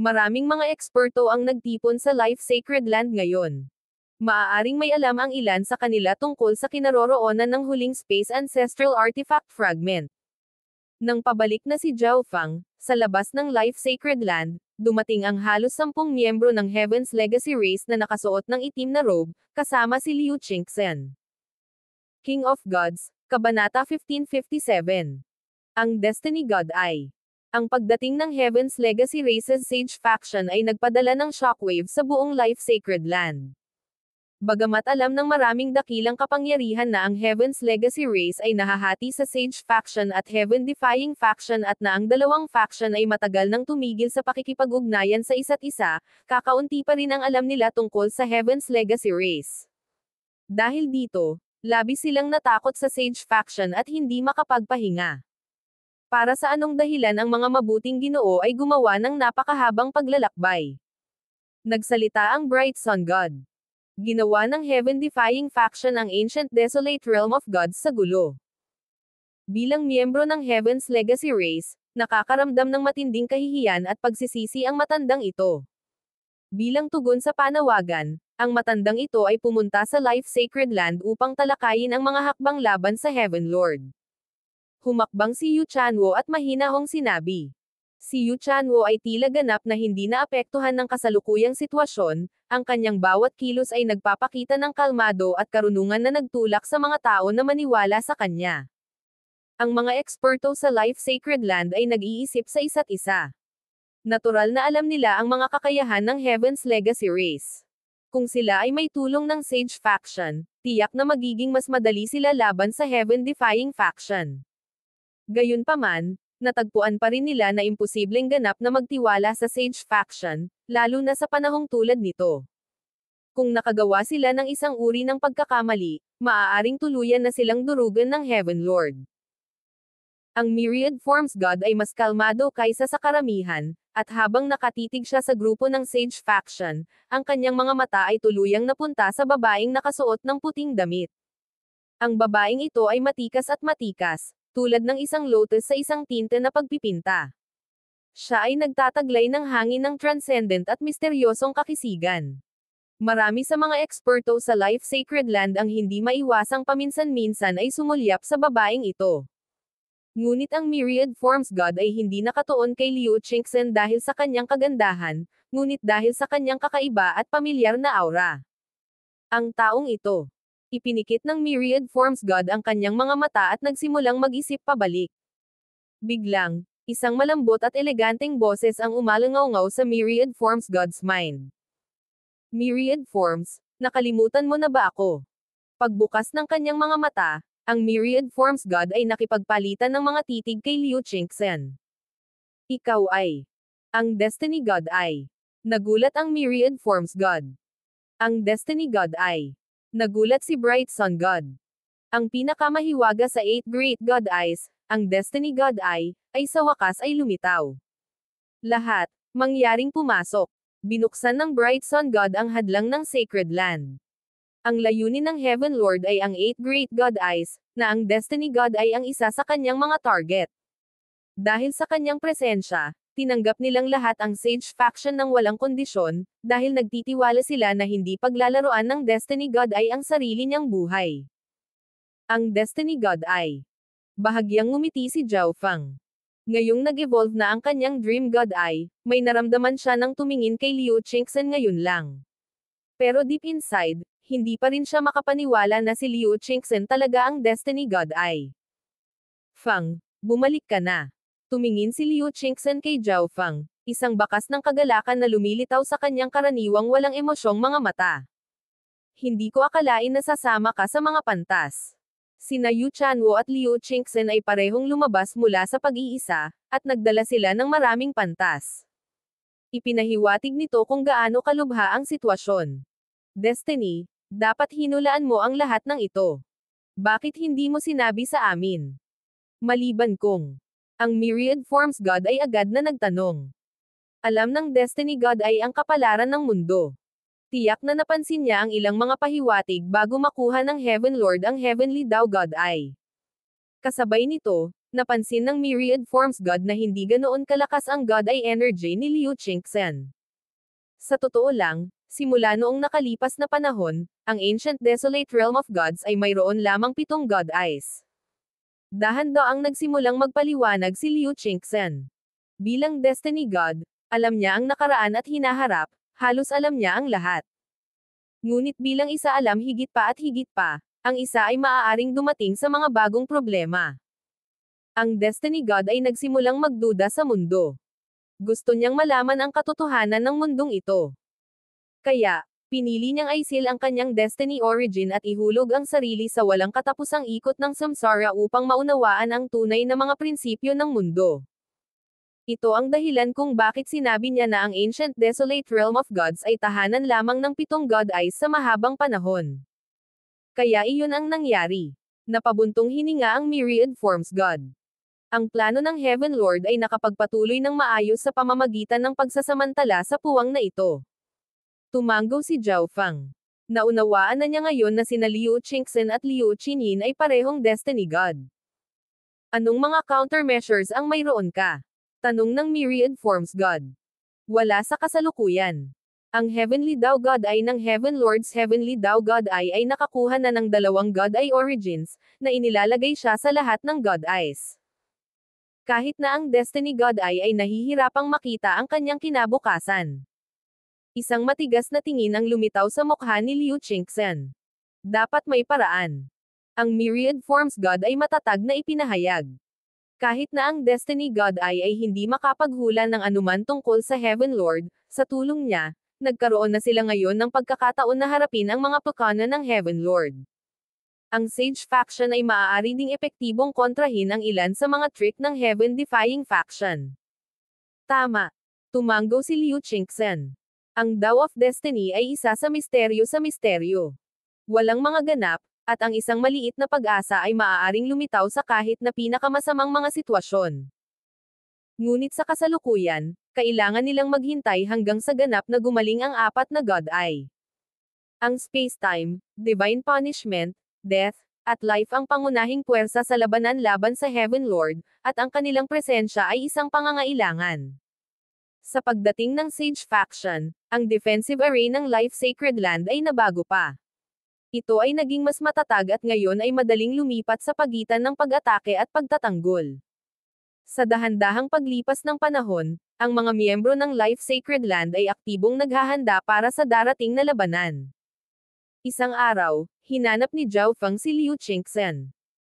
Maraming mga eksperto ang nagtipon sa Life Sacred Land ngayon. Maaaring may alam ang ilan sa kanila tungkol sa kinaroroonan ng huling Space Ancestral Artifact Fragment. Nang pabalik na si Zhao Fang, sa labas ng Life Sacred Land, dumating ang halos 10 miyembro ng Heaven's Legacy Race na nakasuot ng itim na robe, kasama si Liu Qingxen. King of Gods, Kabanata 1557. Ang Destiny God Eye. Ang pagdating ng Heaven's Legacy Race's Sage Faction ay nagpadala ng shockwave sa buong Life Sacred Land. Bagamat alam ng maraming dakilang kapangyarihan na ang Heaven's Legacy Race ay nahahati sa Sage Faction at Heaven-defying Faction at na ang dalawang faction ay matagal nang tumigil sa pakikipag-ugnayan sa isa't isa, kakaunti pa rin ang alam nila tungkol sa Heaven's Legacy Race. Dahil dito, labis silang natakot sa Sage Faction at hindi makapagpahinga. Para sa anong dahilan ang mga mabuting Ginoo ay gumawa ng napakahabang paglalakbay? Nagsalita ang Bright Sun God. Ginawa ng Heaven-defying Faction ang Ancient Desolate Realm of Gods sa gulo. Bilang miyembro ng Heaven's Legacy Race, nakakaramdam ng matinding kahihiyan at pagsisisi ang matandang ito. Bilang tugon sa panawagan, ang matandang ito ay pumunta sa Life Sacred Land upang talakayin ang mga hakbang laban sa Heaven Lord. Humakbang si Yu Chanwo at mahinahong sinabi. Si Yu Chanwo ay tila ganap na hindi naapektuhan ng kasalukuyang sitwasyon, ang kanyang bawat kilos ay nagpapakita ng kalmado at karunungan na nagtulak sa mga tao na maniwala sa kanya. Ang mga eksperto sa Life Sacred Land ay nag-iisip sa isa't isa. Natural na alam nila ang mga kakayahan ng Heaven's Legacy Race. Kung sila ay may tulong ng Sage Faction, tiyak na magiging mas madali sila laban sa Heaven-defying Faction. Gayunpaman, natagpuan pa rin nila na imposibleng ganap na magtiwala sa Sage Faction, lalo na sa panahong tulad nito. Kung nakagawa sila ng isang uri ng pagkakamali, maaaring tuluyan na silang durugan ng Heaven Lord. Ang Myriad Forms God ay mas kalmado kaysa sa karamihan, at habang nakatitig siya sa grupo ng Sage Faction, ang kanyang mga mata ay tuluyang napunta sa babaeng nakasuot ng puting damit. Ang babaeng ito ay matikas at matikas, tulad ng isang lotus sa isang tinte na pagpipinta. Siya ay nagtataglay ng hangin ng transcendent at misteryosong kakisigan. Marami sa mga eksperto sa Life Sacred Land ang hindi maiwasang paminsan-minsan ay sumulyap sa babaeng ito. Ngunit ang Myriad Forms God ay hindi nakatuon kay Liu Qingxen dahil sa kanyang kagandahan, ngunit dahil sa kanyang kakaiba at pamilyar na aura. Ang taong ito. Ipinikit ng Myriad Forms God ang kanyang mga mata at nagsimulang mag-isip pabalik. Biglang, isang malambot at eleganteng boses ang umalangaw sa Myriad Forms God's mind. Myriad Forms, nakalimutan mo na ba ako? Pagbukas ng kanyang mga mata, ang Myriad Forms God ay nakipagpalitan ng mga titig kay Liu Qingxen. Ikaw ay. Ang Destiny God ay. Nagulat ang Myriad Forms God. Ang Destiny God ay. Nagulat si Bright Sun God. Ang pinakamahiwaga sa 8 Great God Eyes, ang Destiny God ay sa wakas ay lumitaw. Lahat, mangyaring pumasok. Binuksan ng Bright Sun God ang hadlang ng Sacred Land. Ang layunin ng Heaven Lord ay ang 8 Great God Eyes, na ang Destiny God ay ang isa sa kanyang mga target. Dahil sa kanyang presensya, tinanggap nilang lahat ang Sage Faction ng walang kondisyon, dahil nagtitiwala sila na hindi paglalaroan ng Destiny God ay ang sarili niyang buhay. Ang Destiny God ay. Bahagyang ngumiti si Zhao Feng. Ngayong nag-evolve na ang kanyang Dream God ay, may naramdaman siya nang tumingin kay Liu Qingxen ngayon lang. Pero deep inside, hindi pa rin siya makapaniwala na si Liu Qingxen talaga ang Destiny God ay. Feng, bumalik ka na. Tumingin si Liu Qingxen kay Zhao Feng, isang bakas ng kagalakan na lumilitaw sa kanyang karaniwang walang emosyong mga mata. Hindi ko akalain na sasama ka sa mga pantas. Sina Yu Chanwo at Liu Qingxen ay parehong lumabas mula sa pag-iisa, at nagdala sila ng maraming pantas. Ipinahiwatig nito kung gaano kalubha ang sitwasyon. Destiny, dapat hinulaan mo ang lahat ng ito. Bakit hindi mo sinabi sa amin? Maliban kung ang Myriad Forms God ay agad na nagtanong. Alam ng Destiny God ay ang kapalaran ng mundo. Tiyak na napansin niya ang ilang mga pahiwatig bago makuha ng Heaven Lord ang Heavenly Dao God ay. Kasabay nito, napansin ng Myriad Forms God na hindi ganoon kalakas ang God Eye energy ni Liu Qingxen. Sa totoo lang, simula noong nakalipas na panahon, ang Ancient Desolate Realm of Gods ay mayroon lamang 7 God Eyes. Dahan-daang nagsimulang magpaliwanag si Liu Qingxen. Bilang Destiny God, alam niya ang nakaraan at hinaharap, halos alam niya ang lahat. Ngunit bilang isa alam higit pa at higit pa, ang isa ay maaaring dumating sa mga bagong problema. Ang Destiny God ay nagsimulang magduda sa mundo. Gusto niyang malaman ang katotohanan ng mundong ito. Kaya, pinili niyang aisil ang kanyang Destiny origin at ihulog ang sarili sa walang katapusang ikot ng samsara upang maunawaan ang tunay na mga prinsipyo ng mundo. Ito ang dahilan kung bakit sinabi niya na ang Ancient Desolate Realm of Gods ay tahanan lamang ng 7 God Eyes sa mahabang panahon. Kaya iyon ang nangyari. Napabuntong hininga ang Myriad Forms God. Ang plano ng Heaven Lord ay nakapagpatuloy ng maayos sa pamamagitan ng pagsasamantala sa puwang na ito. Tumanggo si Zhao Feng. Naunawaan na niya ngayon na sina Liu Qingxen at Liu Qinyin ay parehong Destiny God. Anong mga countermeasures ang mayroon ka? Tanong ng Myriad Forms God. Wala sa kasalukuyan. Ang Heavenly Dao God Eye ng Heaven Lord's Heavenly Dao God Eye ay nakakuha na ng 2 God Eye origins, na inilalagay siya sa lahat ng God Eyes. Kahit na ang Destiny God Eye ay nahihirapang makita ang kanyang kinabukasan. Isang matigas na tingin ang lumitaw sa mukha ni Liu Qingxen. Dapat may paraan. Ang Myriad Forms God ay matatag na ipinahayag. Kahit na ang Destiny God Eye ay hindi makapaghula ng anuman tungkol sa Heaven Lord, sa tulong niya, nagkaroon na sila ngayon ng pagkakataon na harapin ang mga pakana ng Heaven Lord. Ang Sage Faction ay maaari ding epektibong kontrahin ang ilan sa mga trick ng Heaven-defying faction. Tama. Tumanggo si Liu Qingxen. Ang Dao of Destiny ay isa sa misteryo. Walang mga ganap, at ang isang maliit na pag-asa ay maaaring lumitaw sa kahit na pinakamasamang mga sitwasyon. Ngunit sa kasalukuyan, kailangan nilang maghintay hanggang sa ganap na gumaling ang apat na God Eye. Ang space-time, divine punishment, death, at life ang pangunahing puwersa sa labanan laban sa Heaven Lord, at ang kanilang presensya ay isang pangangailangan. Sa pagdating ng Sage Faction, ang defensive array ng Life Sacred Land ay nabago pa. Ito ay naging mas matatag at ngayon ay madaling lumipat sa pagitan ng pag-atake at pagtatanggol. Sa dahan-dahang paglipas ng panahon, ang mga miyembro ng Life Sacred Land ay aktibong naghahanda para sa darating na labanan. Isang araw, hinanap ni Zhao Feng si Liu Qingxen.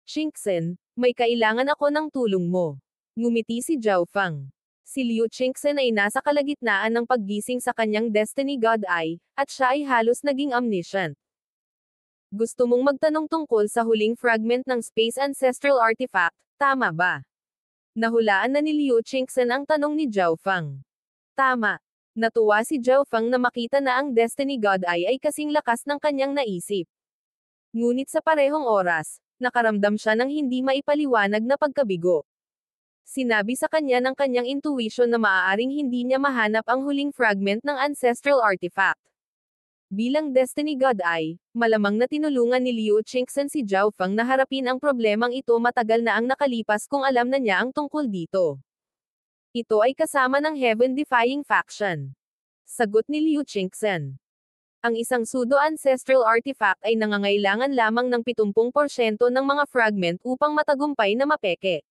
"Qingxen, may kailangan ako ng tulong mo." Ngumiti si Zhao Feng. Si Liu Qingxen ay nasa kalagitnaan ng paggising sa kanyang Destiny God Eye, at siya ay halos naging omniscient. "Gusto mong magtanong tungkol sa huling fragment ng Space Ancestral Artifact, tama ba?" Nahulaan na ni Liu Qingxen ang tanong ni Zhao Feng. "Tama." Natuwa si Zhao Feng na makita na ang Destiny God Eye ay kasing lakas ng kanyang naisip. Ngunit sa parehong oras, nakaramdam siya ng hindi maipaliwanag na pagkabigo. Sinabi sa kanya ng kanyang intuition na maaaring hindi niya mahanap ang huling fragment ng Ancestral Artifact. Bilang Destiny God Eye, malamang na tinulungan ni Liu Qingxen si Zhao Feng na harapin ang problemang ito matagal na ang nakalipas kung alam na niya ang tungkol dito. Ito ay kasama ng Heaven-defying faction. Sagot ni Liu Qingxen. Ang isang pseudo-ancestral artifact ay nangangailangan lamang ng 70% ng mga fragment upang matagumpay na mapeke.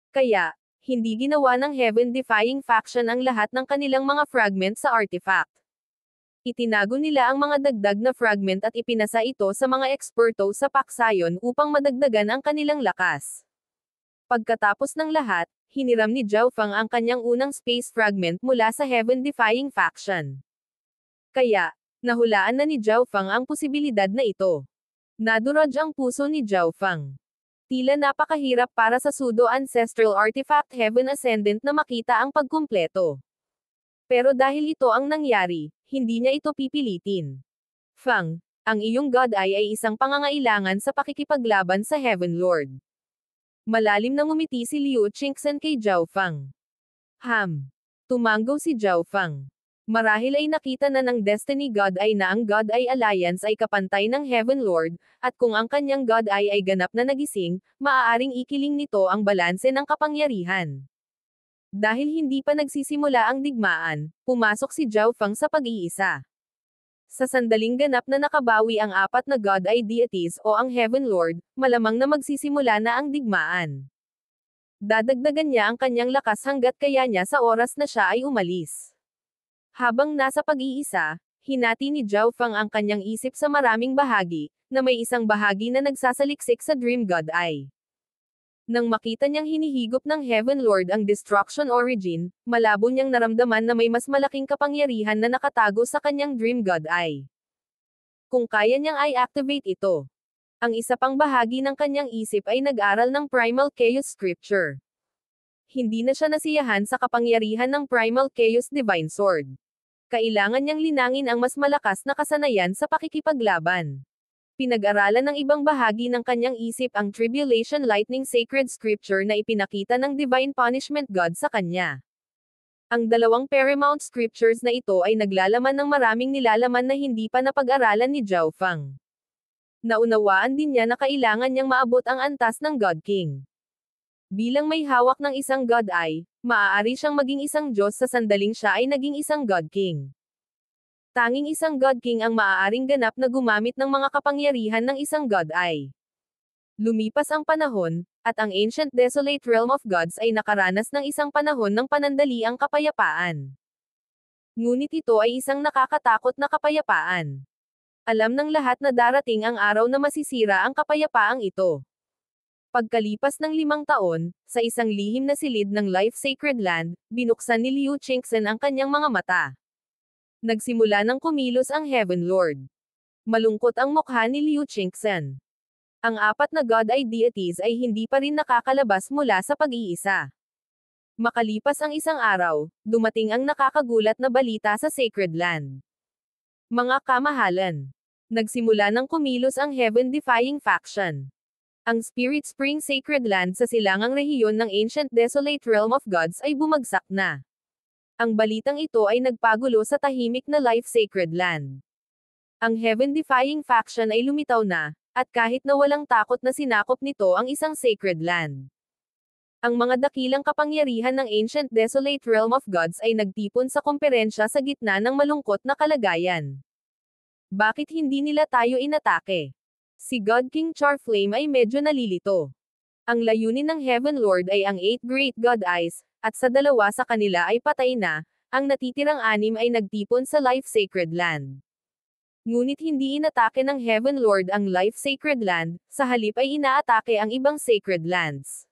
Kaya, hindi ginawa ng Heaven-defying faction ang lahat ng kanilang mga fragment sa artifact. Itinago nila ang mga dagdag na fragment at ipinasa ito sa mga eksperto sa paksayon upang madagdagan ang kanilang lakas. Pagkatapos ng lahat, hiniram ni Zhao Feng ang kanyang unang space fragment mula sa Heaven-defying faction. Kaya, nahulaan na ni Zhao Feng ang posibilidad na ito. Nadurog ang puso ni Zhao Feng. Tila napakahirap para sa pseudo-ancestral artifact Heaven Ascendant na makita ang pagkumpleto. Pero dahil ito ang nangyari, hindi niya ito pipilitin. "Feng, ang iyong God Eye ay isang pangangailangan sa pakikipaglaban sa Heaven Lord." Malalim na ngumiti si Liu Qingxen kay Zhao Feng. Tumanggo si Zhao Feng. Marahil ay nakita na ng Destiny God Eye na ang God Eye Alliance ay kapantay ng Heaven Lord, at kung ang kanyang God Eye ay ganap na nagising, maaaring ikiling nito ang balanse ng kapangyarihan. Dahil hindi pa nagsisimula ang digmaan, pumasok si Zhao Feng sa pag-iisa. Sa sandaling ganap na nakabawi ang apat na God Eye deities o ang Heaven Lord, malamang na magsisimula na ang digmaan. Dadagdagan niya ang kanyang lakas hanggat kaya niya sa oras na siya ay umalis. Habang nasa pag-iisa, hinati ni Zhao Feng ang kanyang isip sa maraming bahagi, na may isang bahagi na nagsasaliksik sa Dream God Eye. Nang makita niyang hinihigop ng Heaven Lord ang Destruction Origin, malabo niyang naramdaman na may mas malaking kapangyarihan na nakatago sa kanyang Dream God Eye. Kung kaya niyang i-activate ito. Ang isa pang bahagi ng kanyang isip ay nag-aral ng Primal Chaos Scripture. Hindi na siya nasiyahan sa kapangyarihan ng Primal Chaos Divine Sword. Kailangan niyang linangin ang mas malakas na kasanayan sa pakikipaglaban. Pinag-aralan ng ibang bahagi ng kanyang isip ang Tribulation Lightning Sacred Scripture na ipinakita ng Divine Punishment God sa kanya. Ang dalawang paramount scriptures na ito ay naglalaman ng maraming nilalaman na hindi pa napag-aralan ni Zhao Feng. Naunawaan din niya na kailangan niyang maabot ang antas ng God King. Bilang may hawak ng isang God Eye, maaari siyang maging isang Diyos sa sandaling siya ay naging isang God King. Tanging isang God King ang maaaring ganap na gumamit ng mga kapangyarihan ng isang God Eye. Lumipas ang panahon, at ang Ancient Desolate Realm of Gods ay nakaranas ng isang panahon ng panandaliang kapayapaan. Ngunit ito ay isang nakakatakot na kapayapaan. Alam ng lahat na darating ang araw na masisira ang kapayapaang ito. Pagkalipas ng 5 taon, sa isang lihim na silid ng Life Sacred Land, binuksan ni Liu Qingxen ang kanyang mga mata. Nagsimula ng kumilos ang Heaven Lord. Malungkot ang mukha ni Liu Qingxen. Ang apat na God Eye deities ay hindi pa rin nakakalabas mula sa pag-iisa. Makalipas ang isang araw, dumating ang nakakagulat na balita sa Sacred Land. Mga kamahalan. Nagsimula ng kumilos ang Heaven-defying faction. Ang Spirit Spring Sacred Land sa silangang rehiyon ng Ancient Desolate Realm of Gods ay bumagsak na. Ang balitang ito ay nagpagulo sa tahimik na Life Sacred Land. Ang heaven-defying faction ay lumitaw na, at kahit na walang takot na sinakop nito ang isang sacred land. Ang mga dakilang kapangyarihan ng Ancient Desolate Realm of Gods ay nagtipon sa komperensya sa gitna ng malungkot na kalagayan. Bakit hindi nila tayo inatake? Si God King Charflame ay medyo nalilito. Ang layunin ng Heaven Lord ay ang 8 Great God Eyes, at sa 2 sa kanila ay patay na, ang natitirang 6 ay nagtipon sa Life Sacred Land. Ngunit hindi inatake ng Heaven Lord ang Life Sacred Land, sa halip ay inaatake ang ibang sacred lands.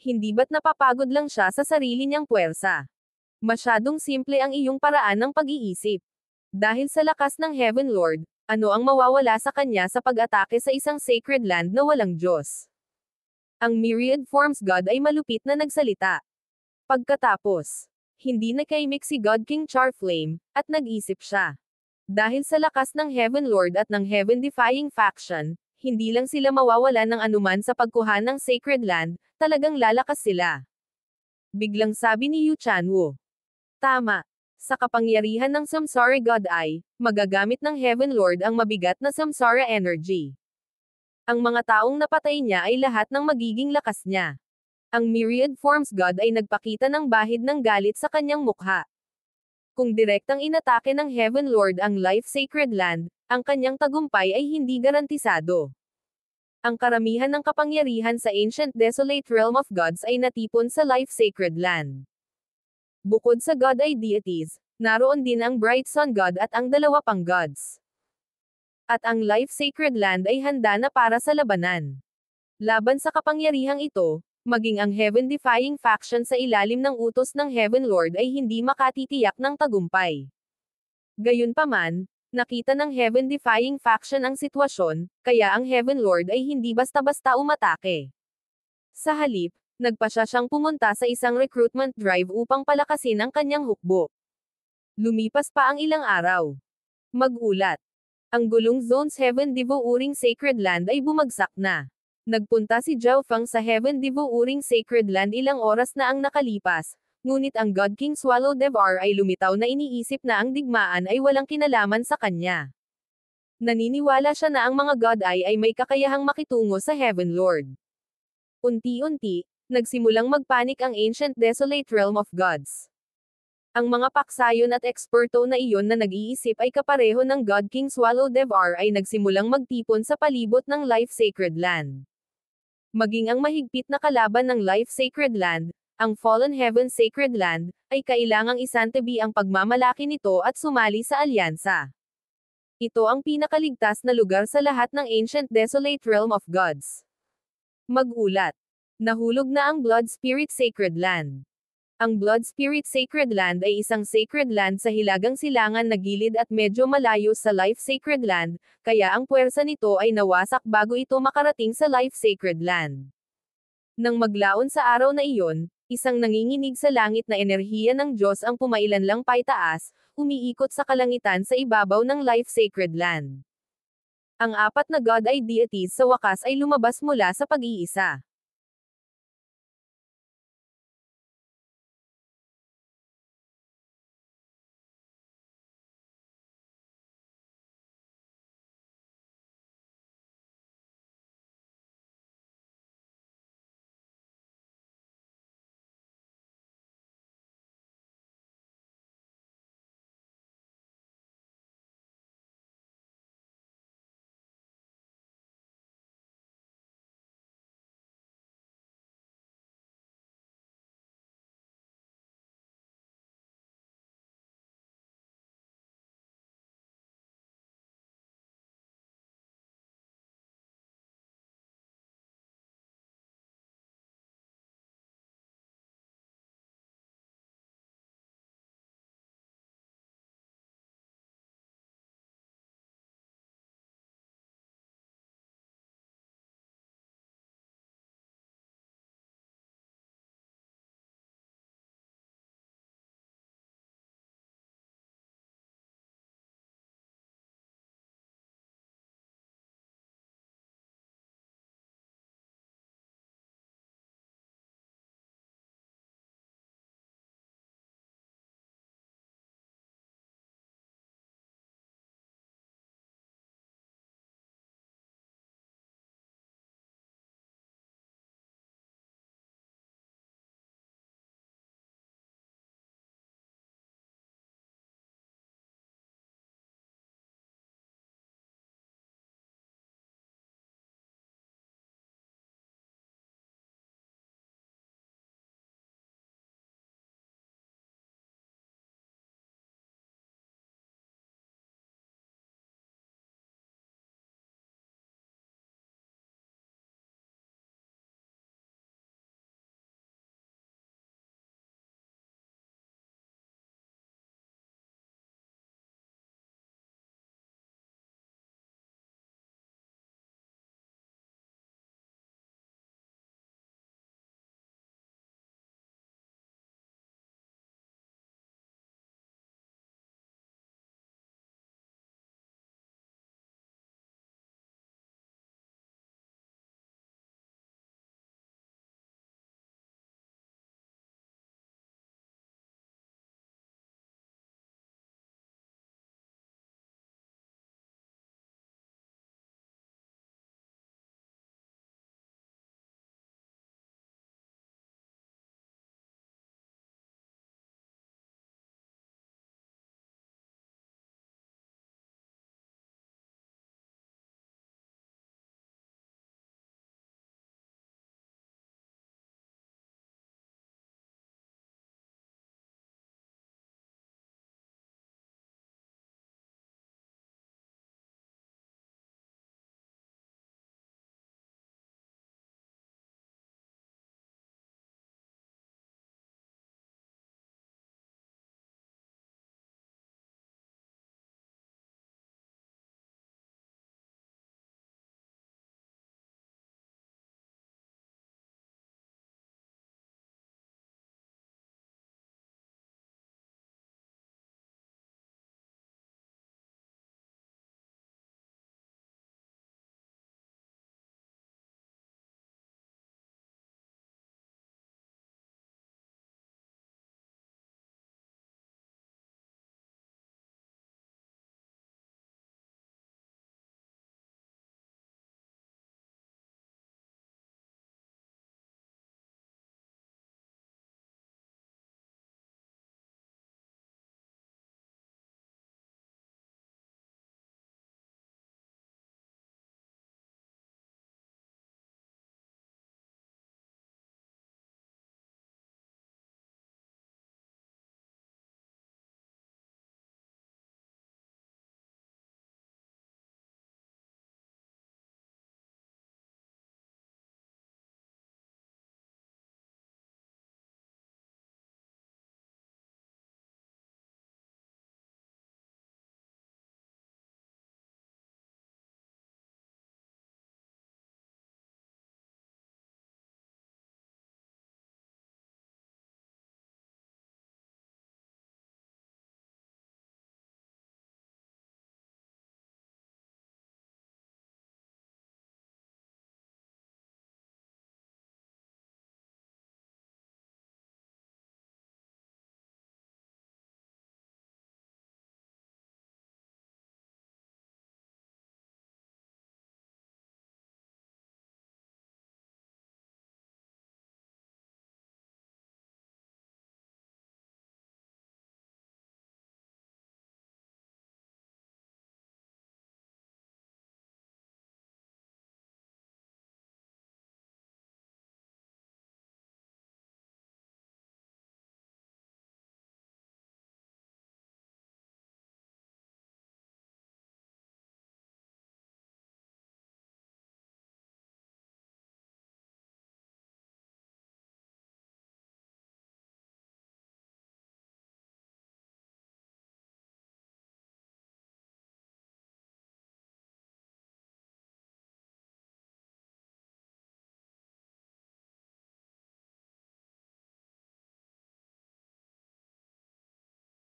Hindi ba't napapagod lang siya sa sarili niyang puwersa? Masyadong simple ang iyong paraan ng pag-iisip. Dahil sa lakas ng Heaven Lord, ano ang mawawala sa kanya sa pag-atake sa isang sacred land na walang Diyos? Ang Myriad Forms God ay malupit na nagsalita. Pagkatapos, hindi nakaimik si God King Charflame, at nag-isip siya. Dahil sa lakas ng Heaven Lord at ng Heaven-defying faction, hindi lang sila mawawala ng anuman sa pagkuha ng sacred land, talagang lalakas sila. Biglang sabi ni Yu Chanwu. Tama. Sa kapangyarihan ng Samsara God Eye, magagamit ng Heaven Lord ang mabigat na Samsara energy. Ang mga taong napatay niya ay lahat ng magiging lakas niya. Ang Myriad Forms God ay nagpakita ng bahid ng galit sa kanyang mukha. Kung direktang inatake ng Heaven Lord ang Life Sacred Land, ang kanyang tagumpay ay hindi garantisado. Ang karamihan ng kapangyarihan sa Ancient Desolate Realm of Gods ay natipon sa Life Sacred Land. Bukod sa God Eye deities, naroon din ang Bright Sun God at ang 2 pang gods. At ang Life Sacred Land ay handa na para sa labanan. Laban sa kapangyarihang ito, maging ang heaven-defying faction sa ilalim ng utos ng Heaven Lord ay hindi makatitiyak ng tagumpay. Gayunpaman, nakita ng heaven-defying faction ang sitwasyon, kaya ang Heaven Lord ay hindi basta-basta umatake. Sa halip, nagpasya siyang pumunta sa isang recruitment drive upang palakasin ang kanyang hukbo. Lumipas pa ang ilang araw. Mag-ulat. Ang gulong Zones Heaven Devouring Sacred Land ay bumagsak na. Nagpunta si Zhao Feng sa Heaven Devouring Sacred Land ilang oras na ang nakalipas, ngunit ang God King Swallow Devour ay lumitaw na iniisip na ang digmaan ay walang kinalaman sa kanya. Naniniwala siya na ang mga God Eye ay may kakayahang makitungo sa Heaven Lord. Unti-unti, nagsimulang magpanik ang Ancient Desolate Realm of Gods. Ang mga paksayon at eksperto na iyon na nag-iisip ay kapareho ng God King Swallow Devour ay nagsimulang magtipon sa palibot ng Life Sacred Land. Maging ang mahigpit na kalaban ng Life Sacred Land, ang Fallen Heaven Sacred Land, ay kailangang isantabi ang pagmamalaki nito at sumali sa alyansa. Ito ang pinakaligtas na lugar sa lahat ng Ancient Desolate Realm of Gods. Mag-ulat. Nahulog na ang Blood Spirit Sacred Land. Ang Blood Spirit Sacred Land ay isang sacred land sa hilagang silangan na gilid at medyo malayo sa Life Sacred Land, kaya ang puwersa nito ay nawasak bago ito makarating sa Life Sacred Land. Nang maglaon sa araw na iyon, isang nanginginig sa langit na enerhiya ng Diyos ang pumailanlang paitaas, umiikot sa kalangitan sa ibabaw ng Life Sacred Land. Ang 4 na God Eye deities sa wakas ay lumabas mula sa pag-iisa.